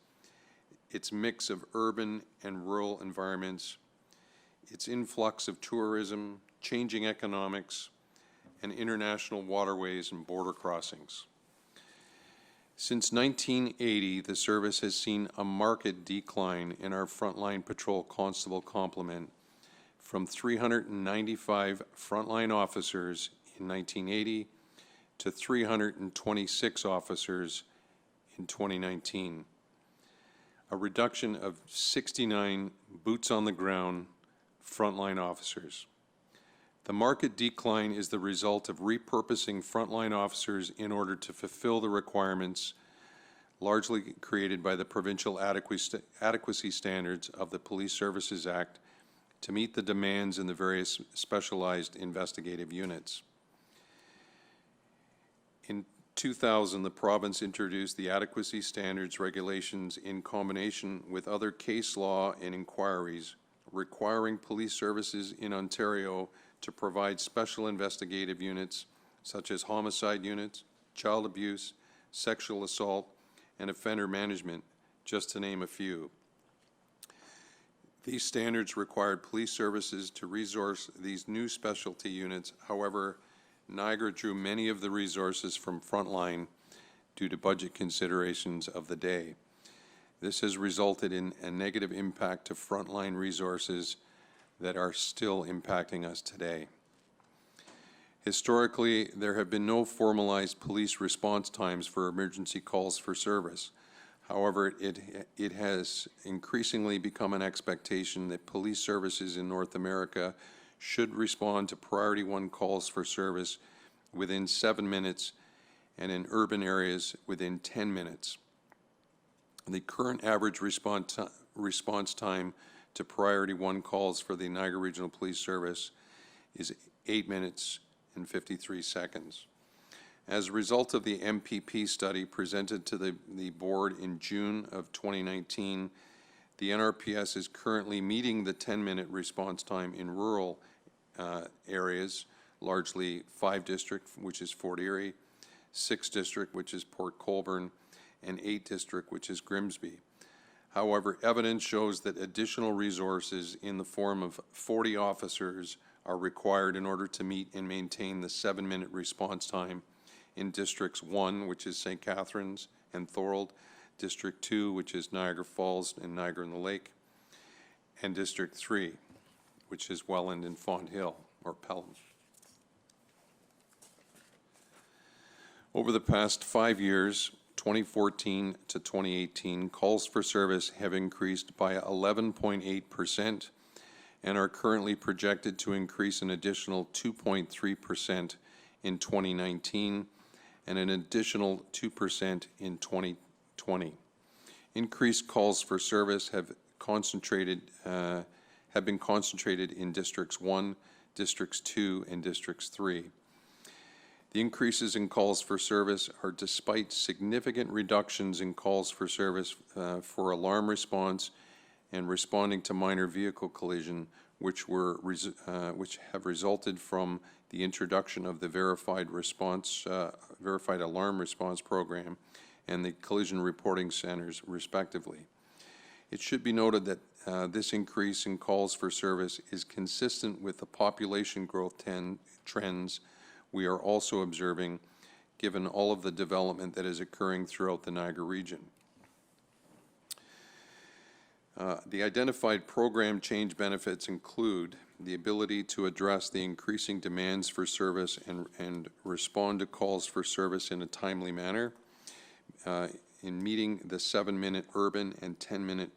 S8: its mix of urban and rural environments, its influx of tourism, changing economics, and international waterways and border crossings. Since 1980, the service has seen a marked decline in our frontline patrol constable complement from 395 frontline officers in 1980 to 326 officers in 2019, a reduction of 69 boots-on-the-ground frontline officers. The market decline is the result of repurposing frontline officers in order to fulfill the requirements largely created by the provincial adequacy standards of the Police Services Act to meet the demands in the various specialized investigative units. In 2000, the province introduced the adequacy standards regulations in combination with other case law and inquiries requiring police services in Ontario to provide special investigative units such as homicide units, child abuse, sexual assault, and offender management, just to name a few. These standards required police services to resource these new specialty units. However, Niagara drew many of the resources from frontline due to budget considerations of the day. This has resulted in a negative impact to frontline resources that are still impacting us today. Historically, there have been no formalized police response times for emergency calls for service. However, it has increasingly become an expectation that police services in North America should respond to priority 1 calls for service within 7 minutes and in urban areas within 10 minutes. The current average response time to priority 1 calls for the Niagara Regional Police Service is 8 minutes and 53 seconds. As a result of the MPP study presented to the board in June of 2019, the NRPS is currently meeting the 10-minute response time in rural areas, largely 5 District, which is Fort Erie, 6 District, which is Port Colborne, and 8 District, which is Grimsby. However, evidence shows that additional resources in the form of 40 officers are required in order to meet and maintain the 7-minute response time in Districts 1, which is St. Catharines and Thorold, District 2, which is Niagara Falls and Niagara in the Lake, and District 3, which is Welland and Font Hill, or Pelham. Over the past 5 years, 2014 to 2018, calls for service have increased by 11.8% and are currently projected to increase an additional 2.3% in 2019 and an additional 2% in 2020. Increased calls for service have been concentrated in Districts 1, Districts 2, and Districts 3. The increases in calls for service are despite significant reductions in calls for service for alarm response and responding to minor vehicle collision, which have resulted from the introduction of the verified alarm response program and the collision reporting centers, respectively. It should be noted that this increase in calls for service is consistent with the population growth trends we are also observing, given all of the development that is occurring throughout the Niagara region. The identified program change benefits include the ability to address the increasing demands for service and respond to calls for service in a timely manner, in meeting the 7-minute urban and 10-minute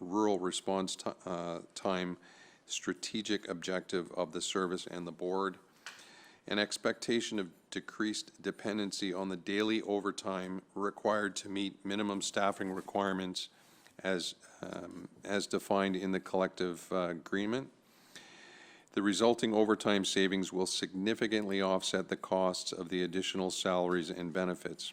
S8: rural response time strategic objective of the service and the board, an expectation of decreased dependency on the daily overtime required to meet minimum staffing requirements as defined in the collective agreement. The resulting overtime savings will significantly offset the costs of the additional salaries and benefits.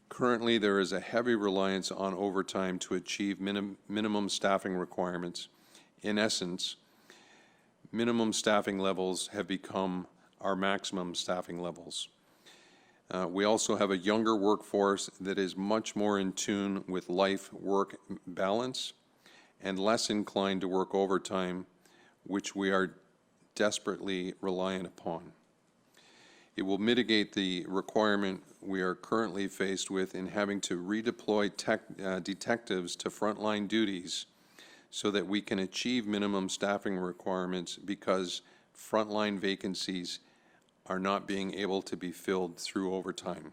S8: Currently, there is a heavy reliance on overtime to achieve minimum staffing requirements. In essence, minimum staffing levels have become our maximum staffing levels. We also have a younger workforce that is much more in tune with life-work balance and less inclined to work overtime, which we are desperately reliant upon. It will mitigate the requirement we are currently faced with in having to redeploy detectives to frontline duties so that we can achieve minimum staffing requirements because frontline vacancies are not being able to be filled through overtime.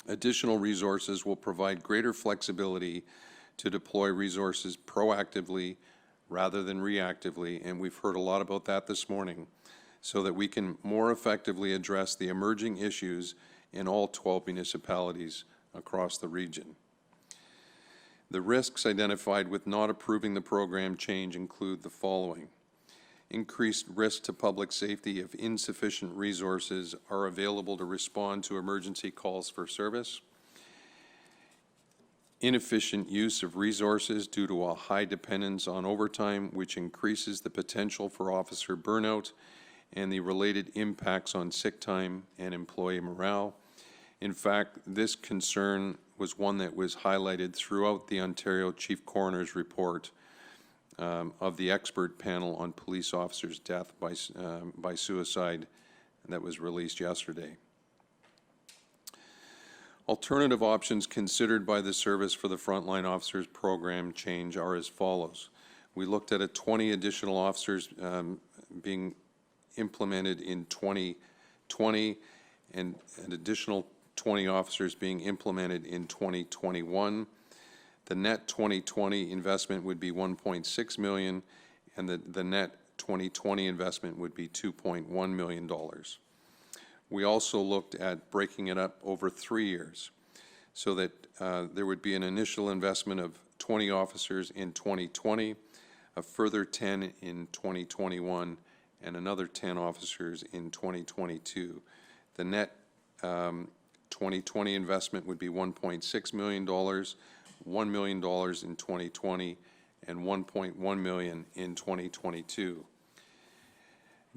S8: Additional resources will provide greater flexibility to deploy resources proactively rather than reactively, and we've heard a lot about that this morning, so that we can more effectively address the emerging issues in all 12 municipalities across the region. The risks identified with not approving the program change include the following. Increased risk to public safety if insufficient resources are available to respond to emergency calls for service. Inefficient use of resources due to a high dependence on overtime, which increases the potential for officer burnout and the related impacts on sick time and employee morale. In fact, this concern was one that was highlighted throughout the Ontario Chief Coroner's report of the expert panel on police officers' death by suicide that was released yesterday. Alternative options considered by the service for the frontline officers program change are as follows. We looked at 20 additional officers being implemented in 2020 and an additional 20 officers being implemented in 2021. The net 2020 investment would be $1.6 million, and the net 2020 investment would be $2.1 million. We also looked at breaking it up over 3 years so that there would be an initial investment of 20 officers in 2020, a further 10 in 2021, and another 10 officers in 2022. The net 2020 investment would be $1.6 million, $1 million in 2020, and $1.1 million in 2022.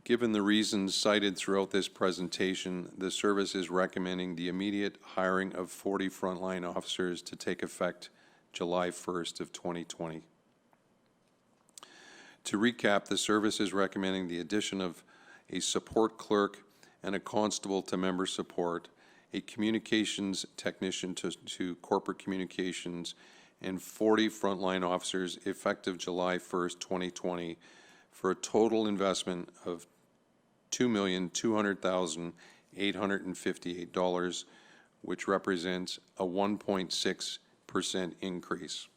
S8: Given the reasons cited throughout this presentation, the service is recommending the immediate hiring of 40 frontline officers to take effect July 1st of 2020. To recap, the service is recommending the addition of a support clerk and a constable to member support, a communications technician to corporate communications, and 40 frontline officers effective July 1st, 2020, for a total investment of $2,200,858, which represents a 1.6% increase.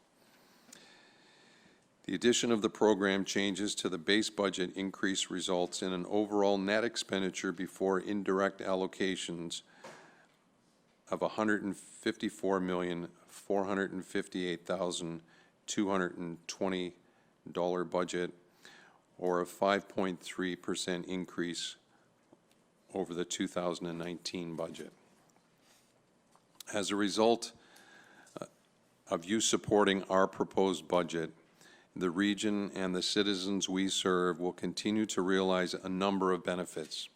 S8: The addition of the program changes to the base budget increase results in an overall net expenditure before indirect allocations of $154,458,220 budget, or a 5.3% increase over the 2019 budget. As a result of you supporting our proposed budget, the region and the citizens we serve will continue to realize a number of benefits.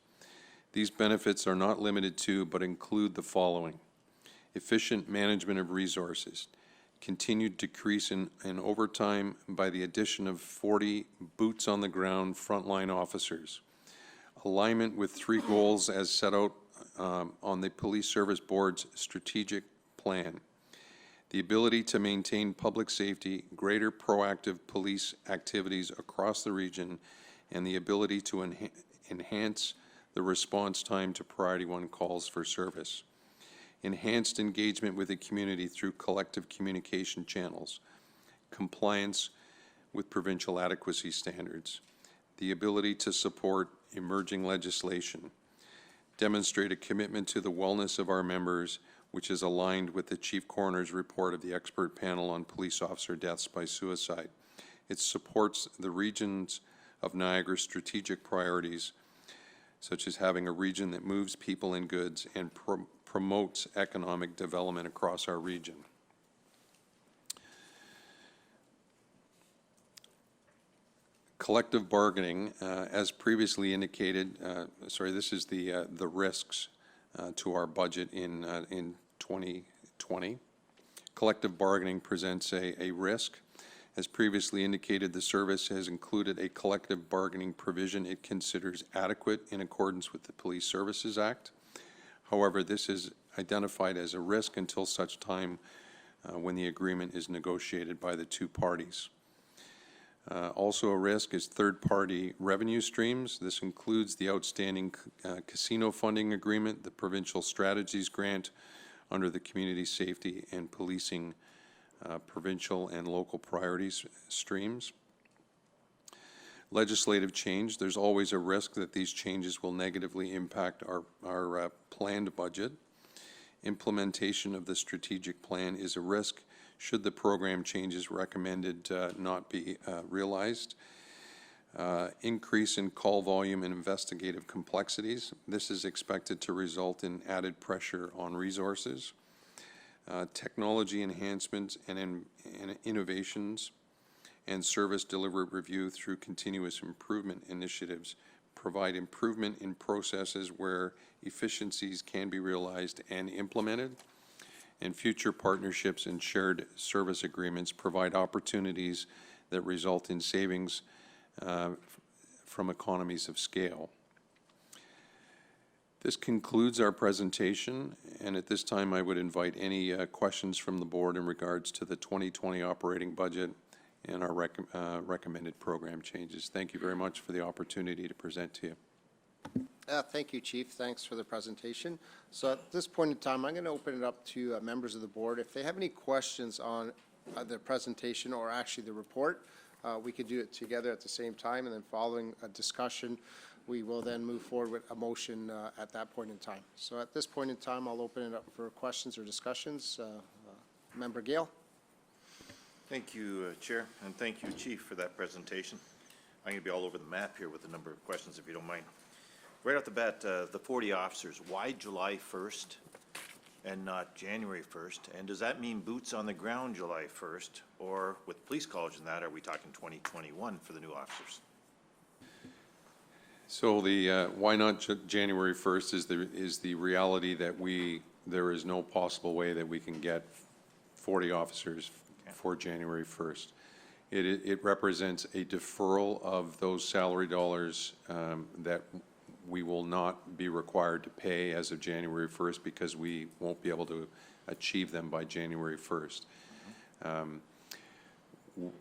S8: These benefits are not limited to, but include the following: efficient management of resources, continued decrease in overtime by the addition of 40 boots-on-the-ground frontline officers, alignment with 3 goals as set out on the Police Service Board's strategic plan, the ability to maintain public safety, greater proactive police activities across the region, and the ability to enhance the response time to Priority 1 calls for service. Enhanced engagement with the community through collective communication channels, compliance with provincial adequacy standards, the ability to support emerging legislation, demonstrate a commitment to the wellness of our members, which is aligned with the Chief Coroner's report of the expert panel on police officer deaths by suicide. It supports the regions of Niagara's strategic priorities, such as having a region that moves people and goods and promotes economic development across our region. Collective bargaining, as previously indicated, this is the risks to our budget in 2020. Collective bargaining presents a risk. As previously indicated, the service has included a collective bargaining provision it considers adequate in accordance with the Police Services Act. However, this is identified as a risk until such time when the agreement is negotiated by the two parties. Also a risk is third-party revenue streams. This includes the outstanding casino funding agreement, the provincial strategies grant under the Community Safety and Policing provincial and local priorities streams. Legislative change, there's always a risk that these changes will negatively impact our planned budget. Implementation of the strategic plan is a risk should the program changes recommended not be realized. Increase in call volume and investigative complexities. This is expected to result in added pressure on resources. Technology enhancements and innovations and service delivery review through continuous improvement initiatives provide improvement in processes where efficiencies can be realized and implemented. And future partnerships and shared service agreements provide opportunities that result in savings from economies of scale. This concludes our presentation, and at this time I would invite any questions from the board in regards to the 2020 operating budget and our recommended program changes. Thank you very much for the opportunity to present to you.
S1: Thank you, Chief. Thanks for the presentation. So at this point in time, I'm going to open it up to members of the board. If they have any questions on the presentation or actually the report, we could do it together at the same time, and then following a discussion, we will then move forward with a motion at that point in time. So at this point in time, I'll open it up for questions or discussions. Member Gale.
S7: Thank you, Chair, and thank you, Chief, for that presentation. I'm going to be all over the map here with a number of questions, if you don't mind. Right off the bat, the 40 officers, why July 1st and not January 1st? And does that mean boots on the ground July 1st? Or with police college and that, are we talking 2021 for the new officers?
S8: So the why not January 1st is the reality that there is no possible way that we can get 40 officers for January 1st. It represents a deferral of those salary dollars that we will not be required to pay as of January 1st because we won't be able to achieve them by January 1st.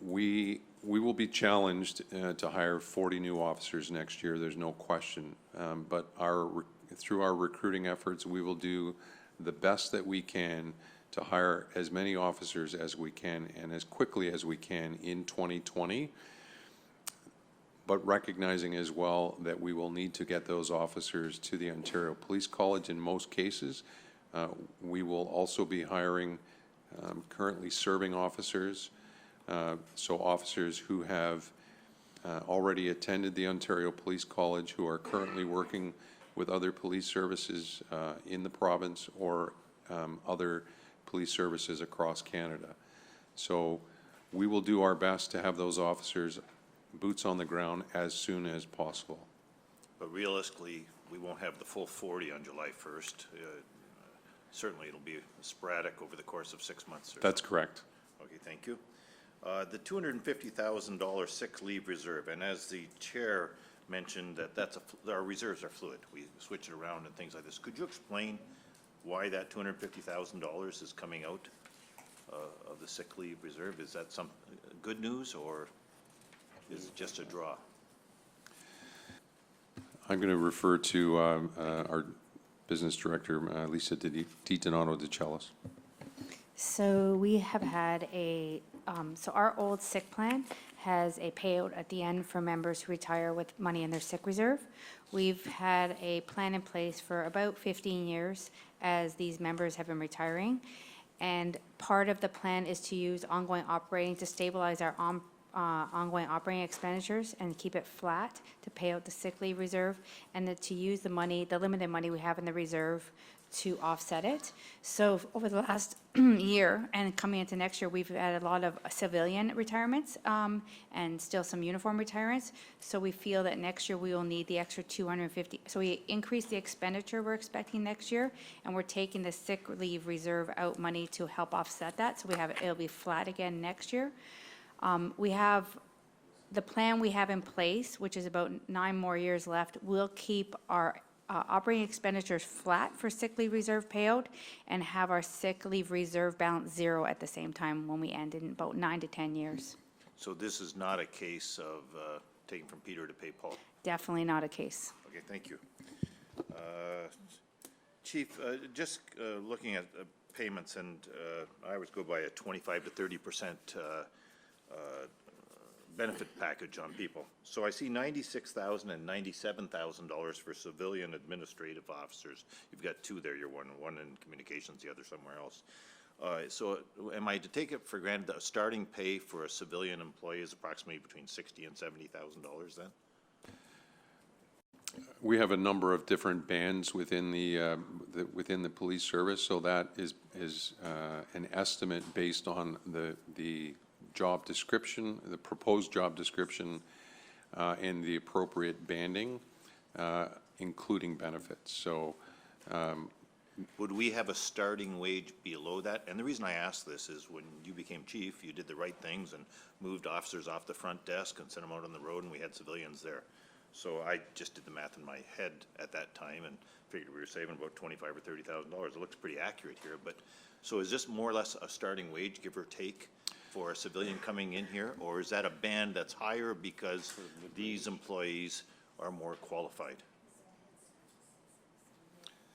S8: We will be challenged to hire 40 new officers next year, there's no question. But through our recruiting efforts, we will do the best that we can to hire as many officers as we can and as quickly as we can in 2020, but recognizing as well that we will need to get those officers to the Ontario Police College in most cases. We will also be hiring currently serving officers, so officers who have already attended the Ontario Police College, who are currently working with other police services in the province or other police services across Canada. So we will do our best to have those officers boots on the ground as soon as possible.
S7: But realistically, we won't have the full 40 on July 1st. Certainly it'll be sporadic over the course of 6 months.
S8: That's correct.
S7: Okay, thank you. The $250,000 sick leave reserve, and as the chair mentioned, our reserves are fluid. We switch it around and things like this. Could you explain why that $250,000 is coming out of the sick leave reserve? Is that some good news, or is it just a draw?
S8: I'm going to refer to our business director, Lisa Di Donato de Cellis.
S11: So we have had a So our old sick plan has a payout at the end for members who retire with money in their sick reserve. We've had a plan in place for about 15 years as these members have been retiring. And part of the plan is to use ongoing operating to stabilize our ongoing operating expenditures and keep it flat to pay out the sick leave reserve, and then to use the money, the limited money we have in the reserve, to offset it. So over the last year and coming into next year, we've had a lot of civilian retirements and still some uniform retirements. So we feel that next year we will need the extra 250. So we increase the expenditure we're expecting next year, and we're taking the sick leave reserve out money to help offset that. So it'll be flat again next year. We have the plan we have in place, which is about 9 more years left. We'll keep our operating expenditures flat for sick leave reserve payout and have our sick leave reserve balance zero at the same time when we end in about 9 to 10 years.
S7: So this is not a case of taking from Peter to pay Paul?
S11: Definitely not a case.
S7: Okay, thank you. Chief, just looking at payments, and I always go by a 25 to 30% benefit package on people. So I see $96,000 and $97,000 for civilian administrative officers. You've got two there, you're one in communications, the other somewhere else. So am I to take it for granted that a starting pay for a civilian employee is approximately between $60,000 and $70,000 then?
S8: We have a number of different bands within the police service, so that is an estimate based on the job description, the proposed job description, and the appropriate banding, including benefits. So,
S7: would we have a starting wage below that? And the reason I ask this is when you became chief, you did the right things and moved officers off the front desk and sent them out on the road, and we had civilians there. So I just did the math in my head at that time and figured we were saving about $25,000 or $30,000. It looks pretty accurate here, but so is this more or less a starting wage, give or take, for a civilian coming in here, or is that a band that's higher because these employees are more qualified?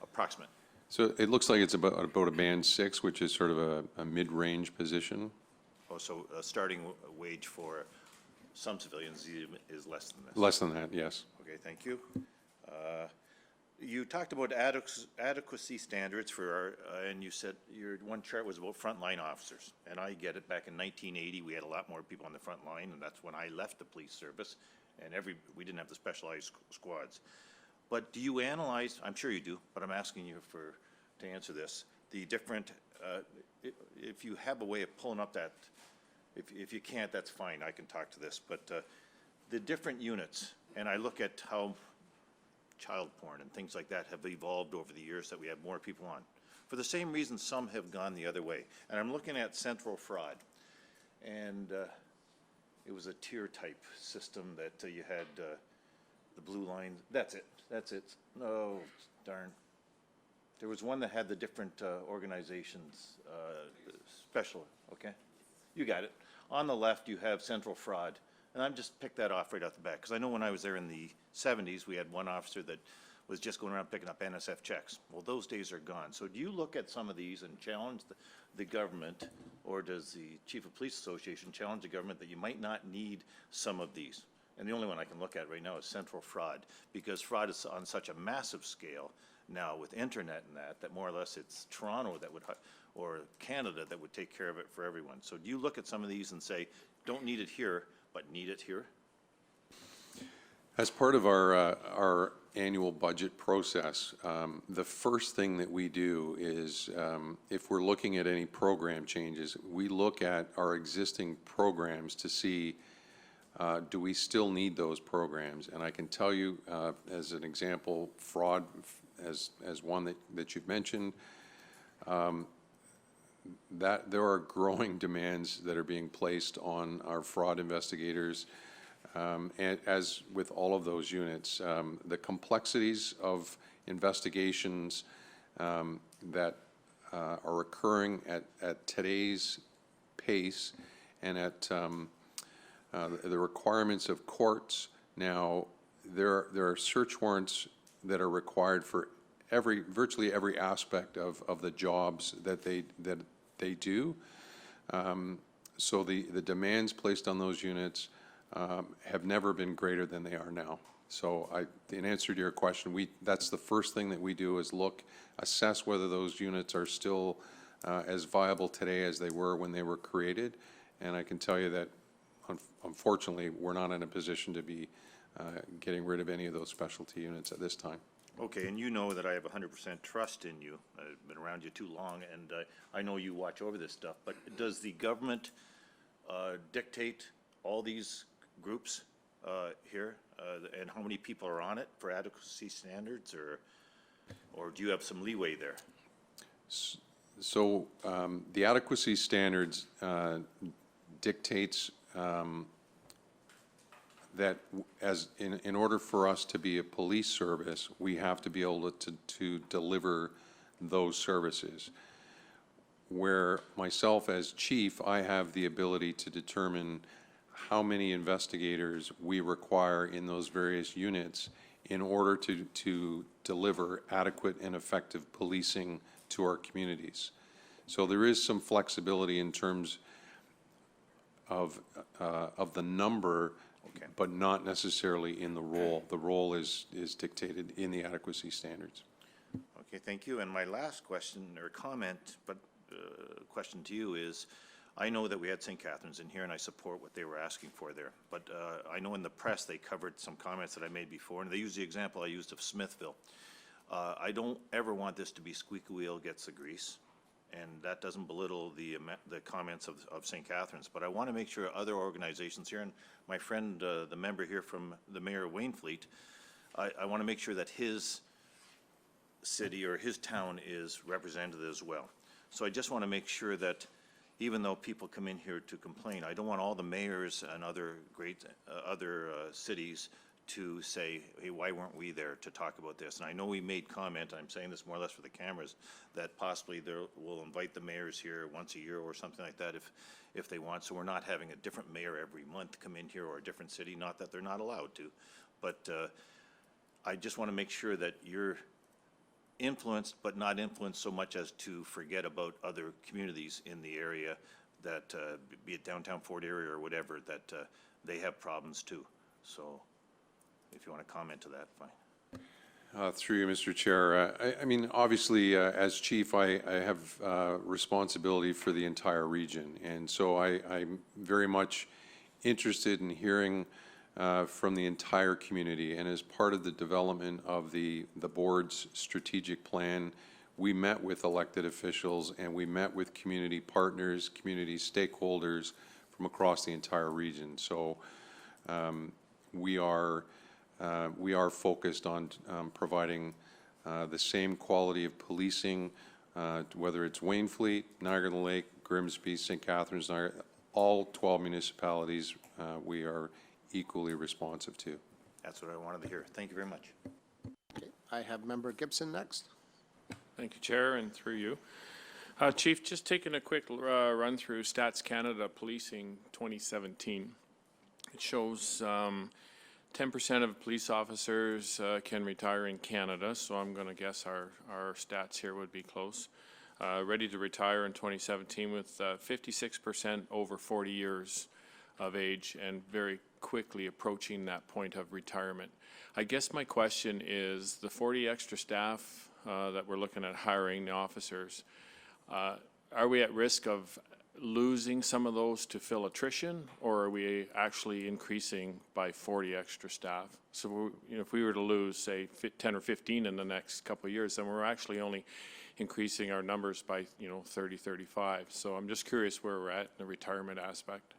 S7: Approximate.
S8: so it looks like it's about a band 6, which is sort of a mid-range position.
S7: Oh, so a starting wage for some civilians is less than this?
S8: Less than that, yes.
S7: Okay, thank you. You talked about adequacy standards for our, and you said your one chart was about frontline officers. And I get it, back in 1980, we had a lot more people on the front line, and that's when I left the police service, and we didn't have the specialized squads. But do you analyze, I'm sure you do, but I'm asking you to answer this, the different, if you have a way of pulling up that, if you can't, that's fine, I can talk to this, but the different units, and I look at how child porn and things like that have evolved over the years that we have more people on. For the same reason, some have gone the other way. And I'm looking at central fraud. And it was a tier type system that you had the blue line. That's it. Oh, darn. There was one that had the different organizations, special, okay? You got it. On the left, you have central fraud. And I'm just picked that off right off the bat, because I know when I was there in the 70s, we had one officer that was just going around picking up NSF checks. Well, those days are gone. So do you look at some of these and challenge the government, or does the Chief of Police Association challenge the government that you might not need some of these? And the only one I can look at right now is central fraud, because fraud is on such a massive scale now with internet and that more or less it's Toronto that would, or Canada that would take care of it for everyone. So do you look at some of these and say, don't need it here, but need it here?
S8: As part of our annual budget process, the first thing that we do is, if we're looking at any program changes, we look at our existing programs to see, do we still need those programs? And I can tell you, as an example, fraud as one that you've mentioned, that there are growing demands that are being placed on our fraud investigators. And as with all of those units, the complexities of investigations that are occurring at today's pace and at the requirements of courts now, there are search warrants that are required for virtually every aspect of the jobs that they do. So the demands placed on those units have never been greater than they are now. So in answer to your question, that's the first thing that we do is assess whether those units are still as viable today as they were when they were created. And I can tell you that unfortunately, we're not in a position to be getting rid of any of those specialty units at this time.
S7: Okay, and you know that I have 100% trust in you. I've been around you too long, and I know you watch over this stuff, but does the government dictate all these groups here, and how many people are on it for adequacy standards, or do you have some leeway there?
S8: So the adequacy standards dictates that in order for us to be a police service, we have to be able to deliver those services. Where myself as chief, I have the ability to determine how many investigators we require in those various units in order to deliver adequate and effective policing to our communities. So there is some flexibility in terms of the number,
S7: Okay.
S8: but not necessarily in the role. The role is dictated in the adequacy standards.
S7: Okay, thank you. And my last question or comment, but question to you is, I know that we had St. Catharines in here, and I support what they were asking for there. But I know in the press they covered some comments that I made before, and they used the example I used of Smithville. I don't ever want this to be squeaky wheel gets the grease, and that doesn't belittle the comments of St. Catharines. But I want to make sure other organizations here, and my friend, the member here from the Mayor of Wainfleet, I want to make sure that his city or his town is represented as well. So I just want to make sure that even though people come in here to complain, I don't want all the mayors and other cities to say, hey, why weren't we there to talk about this? And I know we made comment, I'm saying this more or less for the cameras, that possibly we'll invite the mayors here once a year or something like that if they want. So we're not having a different mayor every month come in here, or a different city, not that they're not allowed to. But I just want to make sure that you're influenced, but not influenced so much as to forget about other communities in the area that, be it downtown Fort Erie or whatever, that they have problems too. So if you want to comment to that, fine.
S8: Through you, Mr. Chair. I mean, obviously, as chief, I have responsibility for the entire region. And so I'm very much interested in hearing from the entire community. And as part of the development of the board's strategic plan, we met with elected officials and we met with community partners, community stakeholders from across the entire region. So we are focused on providing the same quality of policing, whether it's Wainfleet, Niagara-on-the-Lake, Grimsby, St. Catharines, Niagara, all 12 municipalities we are equally responsive to.
S7: That's what I wanted to hear. Thank you very much.
S1: Okay, I have Member Gibson next.
S10: Thank you, Chair, and through you. Chief, just taking a quick run through Stats Canada Policing 2017. It shows 10% of police officers can retire in Canada, so I'm going to guess our stats here would be close. Ready to retire in 2017 with 56% over 40 years of age and very quickly approaching that point of retirement. I guess my question is, the 40 extra staff that we're looking at hiring, the officers, are we at risk of losing some of those to fill attrition, or are we actually increasing by 40 extra staff? So if we were to lose, say, 10 or 15 in the next couple of years, then we're actually only increasing our numbers by 30, 35. So I'm just curious where we're at in the retirement aspect.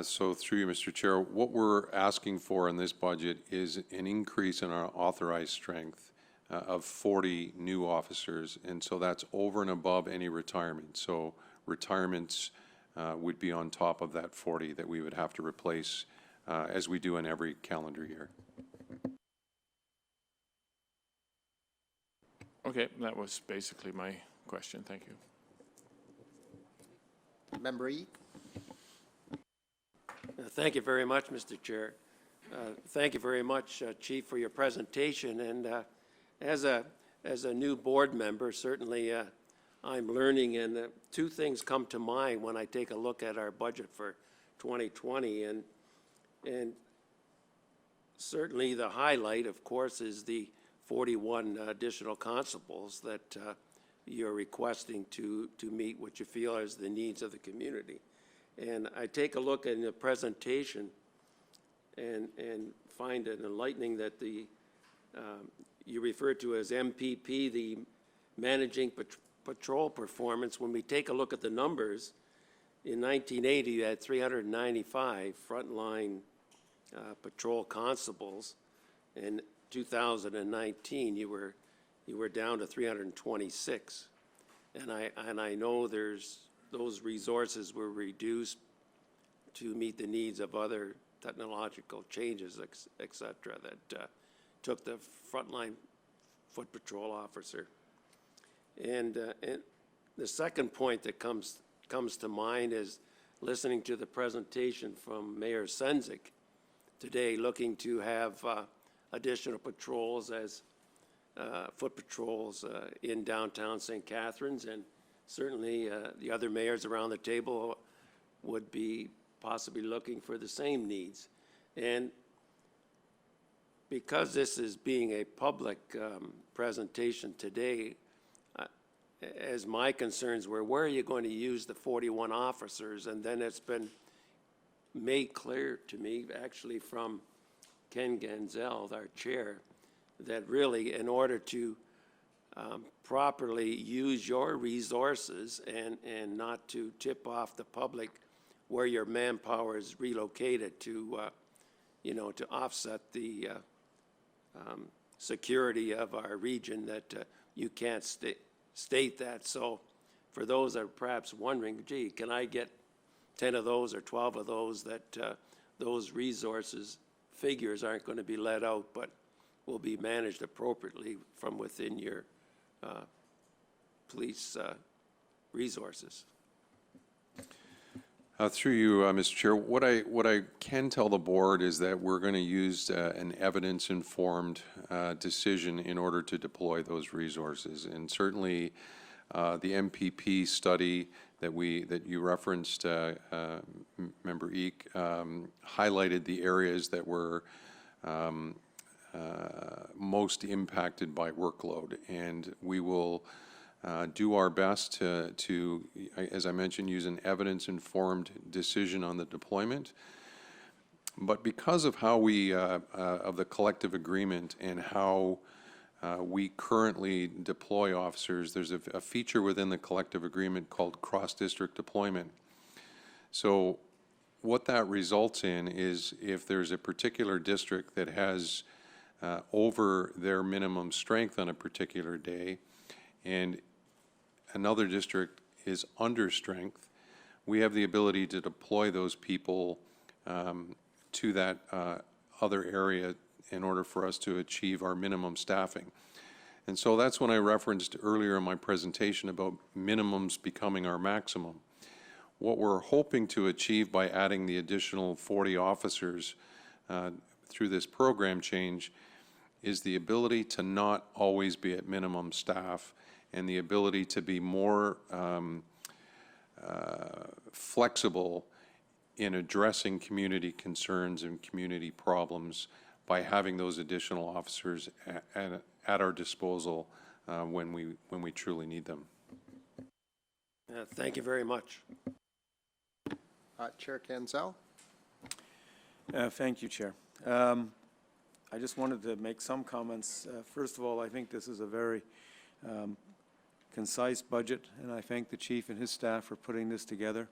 S8: So through you, Mr. Chair, what we're asking for in this budget is an increase in our authorized strength of 40 new officers, and so that's over and above any retirement. So retirements would be on top of that 40 that we would have to replace as we do in every calendar year.
S10: Okay, that was basically my question. Thank you.
S1: Member Eek.
S4: Thank you very much, Mr. Chair. Thank you very much, Chief, for your presentation. And as a new board member, certainly I'm learning, and two things come to mind when I take a look at our budget for 2020, and certainly the highlight, of course, is the 41 additional constables that you're requesting to meet what you feel is the needs of the community. And I take a look in the presentation and find it enlightening that the you refer to as MPP, the Managing Patrol Performance. When we take a look at the numbers, in 1980, you had 395 frontline patrol constables. In 2019, you were down to 326. And I know those resources were reduced to meet the needs of other technological changes, et cetera, that took the frontline foot patrol officer. And the second point that comes to mind is listening to the presentation from Mayor Sendzik today, looking to have additional patrols as foot patrols in downtown St. Catharines, and certainly the other mayors around the table would be possibly looking for the same needs. And because this is being a public presentation today, as my concerns were, where are you going to use the 41 officers? And then it's been made clear to me, actually from Ken Ganzel, our chair, that really in order to properly use your resources and not to tip off the public where your manpower is relocated to, to offset the security of our region, that you can't state that. So for those that are perhaps wondering, gee, can I get 10 of those or 12 of those, that those resources figures aren't going to be let out, but will be managed appropriately from within your police resources.
S8: Through you, Mr. Chair, what I can tell the board is that we're going to use an evidence-informed decision in order to deploy those resources. And certainly, the MPP study that you referenced, Member Eek, highlighted the areas that were most impacted by workload, and we will do our best to, as I mentioned, use an evidence-informed decision on the deployment. But because of how we, of the collective agreement and how we currently deploy officers, there's a feature within the collective agreement called cross-district deployment. So what that results in is, if there's a particular district that has over their minimum strength on a particular day, and another district is under strength, we have the ability to deploy those people to that other area in order for us to achieve our minimum staffing. And so that's when I referenced earlier in my presentation about minimums becoming our maximum. What we're hoping to achieve by adding the additional 40 officers through this program change is the ability to not always be at minimum staff, and the ability to be more flexible in addressing community concerns and community problems by having those additional officers at our disposal when we truly need them.
S4: Thank you very much.
S1: Chair Ganzel?
S5: Thank you, Chair. I just wanted to make some comments. First of all, I think this is a very concise budget, and I thank the chief and his staff for putting this together.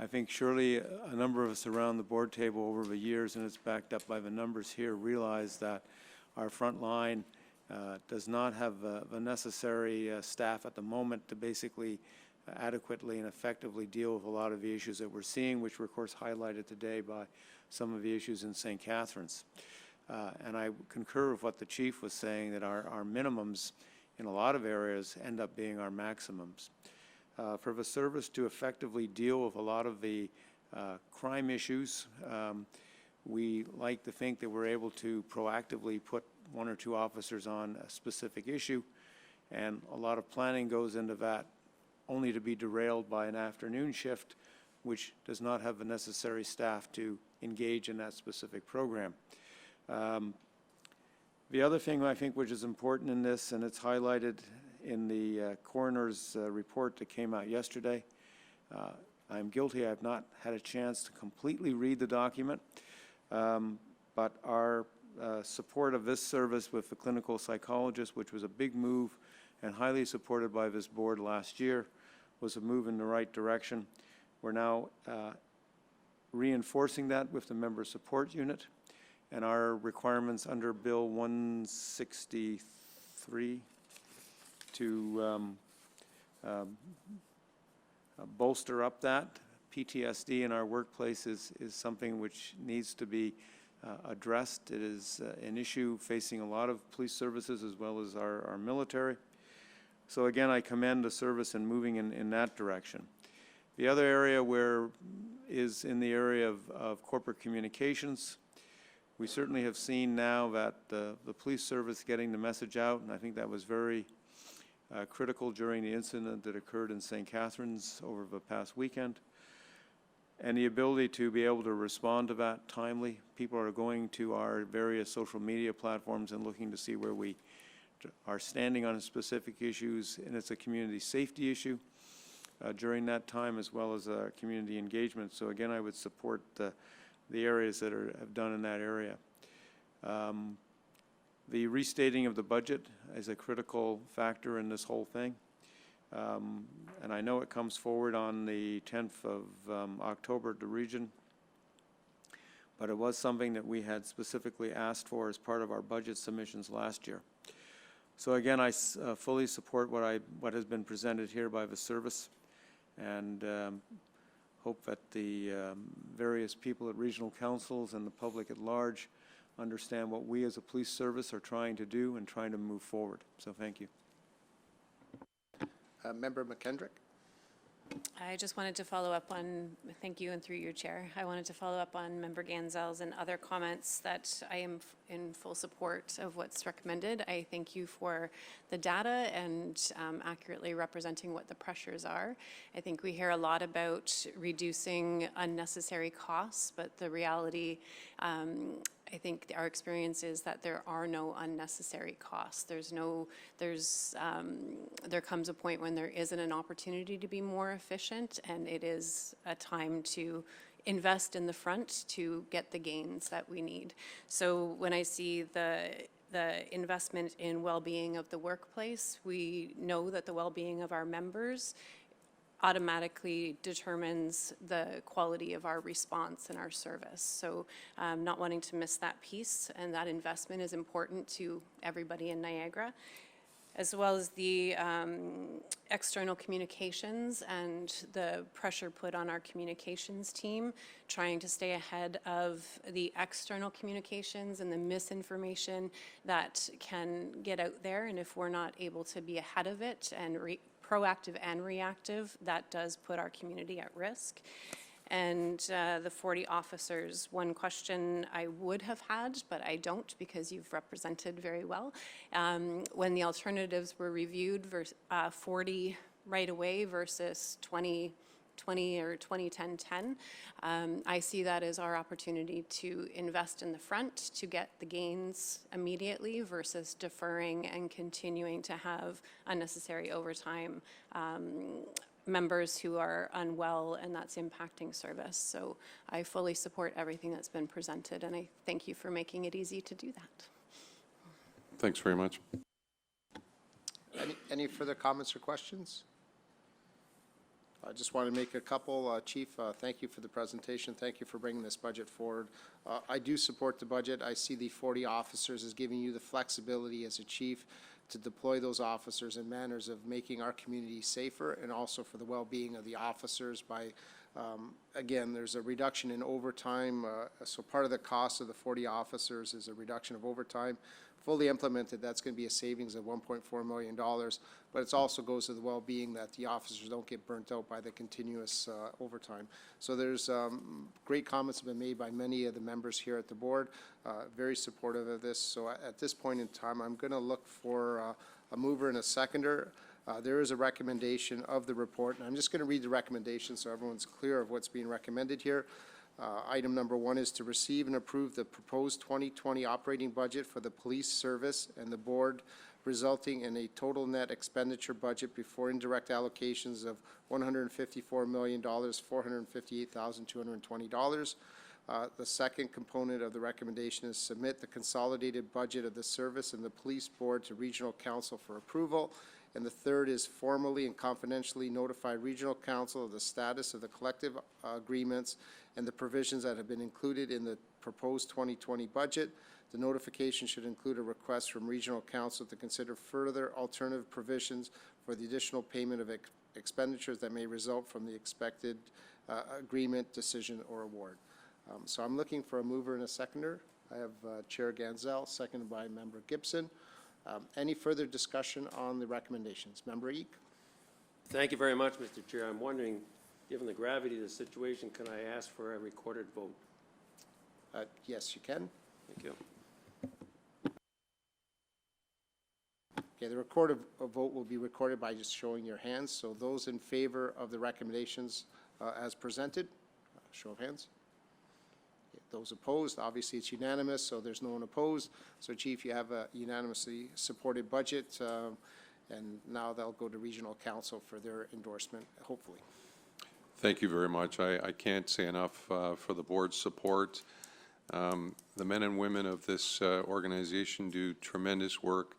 S5: I think surely a number of us around the board table over the years, and it's backed up by the numbers here, realize that our front line does not have the necessary staff at the moment to basically adequately and effectively deal with a lot of the issues that we're seeing, which were of course highlighted today by some of the issues in St. Catharines. And I concur with what the chief was saying, that our minimums in a lot of areas end up being our maximums. For the service to effectively deal with a lot of the crime issues, we like to think that we're able to proactively put 1 or 2 officers on a specific issue, and a lot of planning goes into that only to be derailed by an afternoon shift, which does not have the necessary staff to engage in that specific program. The other thing I think which is important in this, and it's highlighted in the coroner's report that came out yesterday, I'm guilty, I have not had a chance to completely read the document, but our support of this service with the clinical psychologist, which was a big move and highly supported by this board last year, was a move in the right direction. We're now reinforcing that with the member support unit, and our requirements under Bill 163 to bolster up that. PTSD in our workplace is something which needs to be addressed. It is an issue facing a lot of police services as well as our military. So again, I commend the service in moving in that direction. The other area is in the area of corporate communications. We certainly have seen now that the police service getting the message out, and I think that was very critical during the incident that occurred in St. Catharines over the past weekend. And the ability to be able to respond to that timely. People are going to our various social media platforms and looking to see where we are standing on specific issues, and it's a community safety issue during that time, as well as community engagement. So again, I would support the areas that have done in that area. The restating of the budget is a critical factor in this whole thing. And I know it comes forward on the 10th of October at the region, but it was something that we had specifically asked for as part of our budget submissions last year. So again, I fully support what has been presented here by the service, and hope that the various people at regional councils and the public at large understand what we as a police service are trying to do and trying to move forward. So thank you.
S1: Member McKendrick?
S6: I just wanted to follow up on, thank you, and through your chair, I wanted to follow up on Member Ganzel's and other comments that I am in full support of what's recommended. I thank you for the data and accurately representing what the pressures are. I think we hear a lot about reducing unnecessary costs, but the reality, I think our experience is that there are no unnecessary costs. There comes a point when there isn't an opportunity to be more efficient, and it is a time to invest in the front to get the gains that we need. So when I see the investment in well-being of the workplace, we know that the well-being of our members automatically determines the quality of our response and our service. So not wanting to miss that piece, and that investment is important to everybody in Niagara, as well as the external communications and the pressure put on our communications team, trying to stay ahead of the external communications and the misinformation that can get out there. And if we're not able to be ahead of it and proactive and reactive, that does put our community at risk. And the 40 officers, one question I would have had, but I don't because you've represented very well. When the alternatives were reviewed, 40 right away versus 20 or 20-10-10, I see that as our opportunity to invest in the front to get the gains immediately versus deferring and continuing to have unnecessary overtime members who are unwell, and that's impacting service. So I fully support everything that's been presented, and I thank you for making it easy to do that.
S8: Thanks very much.
S1: Any further comments or questions? I just want to make a couple. Chief, thank you for the presentation. Thank you for bringing this budget forward. I do support the budget. I see the 40 officers as giving you the flexibility as a chief to deploy those officers in manners of making our community safer, and also for the well-being of the officers by, again, there's a reduction in overtime. So part of the cost of the 40 officers is a reduction of overtime. Fully implemented, that's going to be a savings of $1.4 million, but it also goes to the well-being that the officers don't get burnt out by the continuous overtime. So there's great comments have been made by many of the members here at the board, very supportive of this. So at this point in time, I'm going to look for a mover and a seconder. There is a recommendation of the report, and I'm just going to read the recommendation so everyone's clear of what's being recommended here. Item number 1 is to receive and approve the proposed 2020 operating budget for the police service and the board, resulting in a total net expenditure budget before indirect allocations of $154,458,220. The second component of the recommendation is submit the consolidated budget of the service and the police board to regional council for approval. And the third is formally and confidentially notify regional council of the status of the collective agreements and the provisions that have been included in the proposed 2020 budget. The notification should include a request from regional council to consider further alternative provisions for the additional payment of expenditures that may result from the expected agreement, decision, or award. So I'm looking for a mover and a seconder. I have Chair Ganzel, seconded by Member Gibson. Any further discussion on the recommendations? Member Eek?
S4: Thank you very much, Mr. Chair. I'm wondering, given the gravity of the situation, can I ask for a recorded vote?
S1: Yes, you can.
S4: Thank you.
S1: Okay, the vote will be recorded by just showing your hands. So those in favor of the recommendations as presented, show of hands. Those opposed, obviously it's unanimous, so there's no one opposed. So Chief, you have a unanimously supported budget, and now they'll go to regional council for their endorsement, hopefully.
S8: Thank you very much. I can't say enough for the board's support. The men and women of this organization do tremendous work.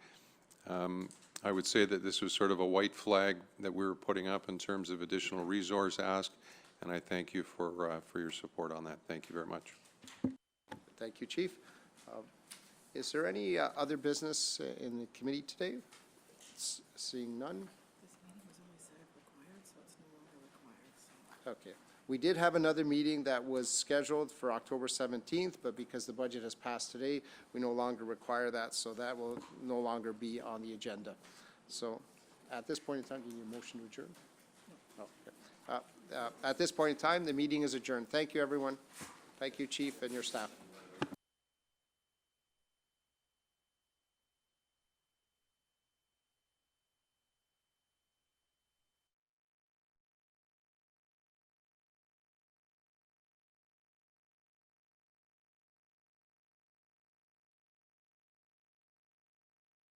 S8: I would say that this was sort of a white flag that we were putting up in terms of additional resource ask, and I thank you for your support on that. Thank you very much.
S1: Thank you, Chief. Is there any other business in the committee today? Seeing none?
S12: This meeting was only set if required, so it's no longer required, so.
S1: Okay. We did have another meeting that was scheduled for October 17th, but because the budget has passed today, we no longer require that, so that will no longer be on the agenda. So at this point in time, do you need a motion to adjourn? No. Okay. At this point in time, the meeting is adjourned. Thank you, everyone. Thank you, Chief, and your staff.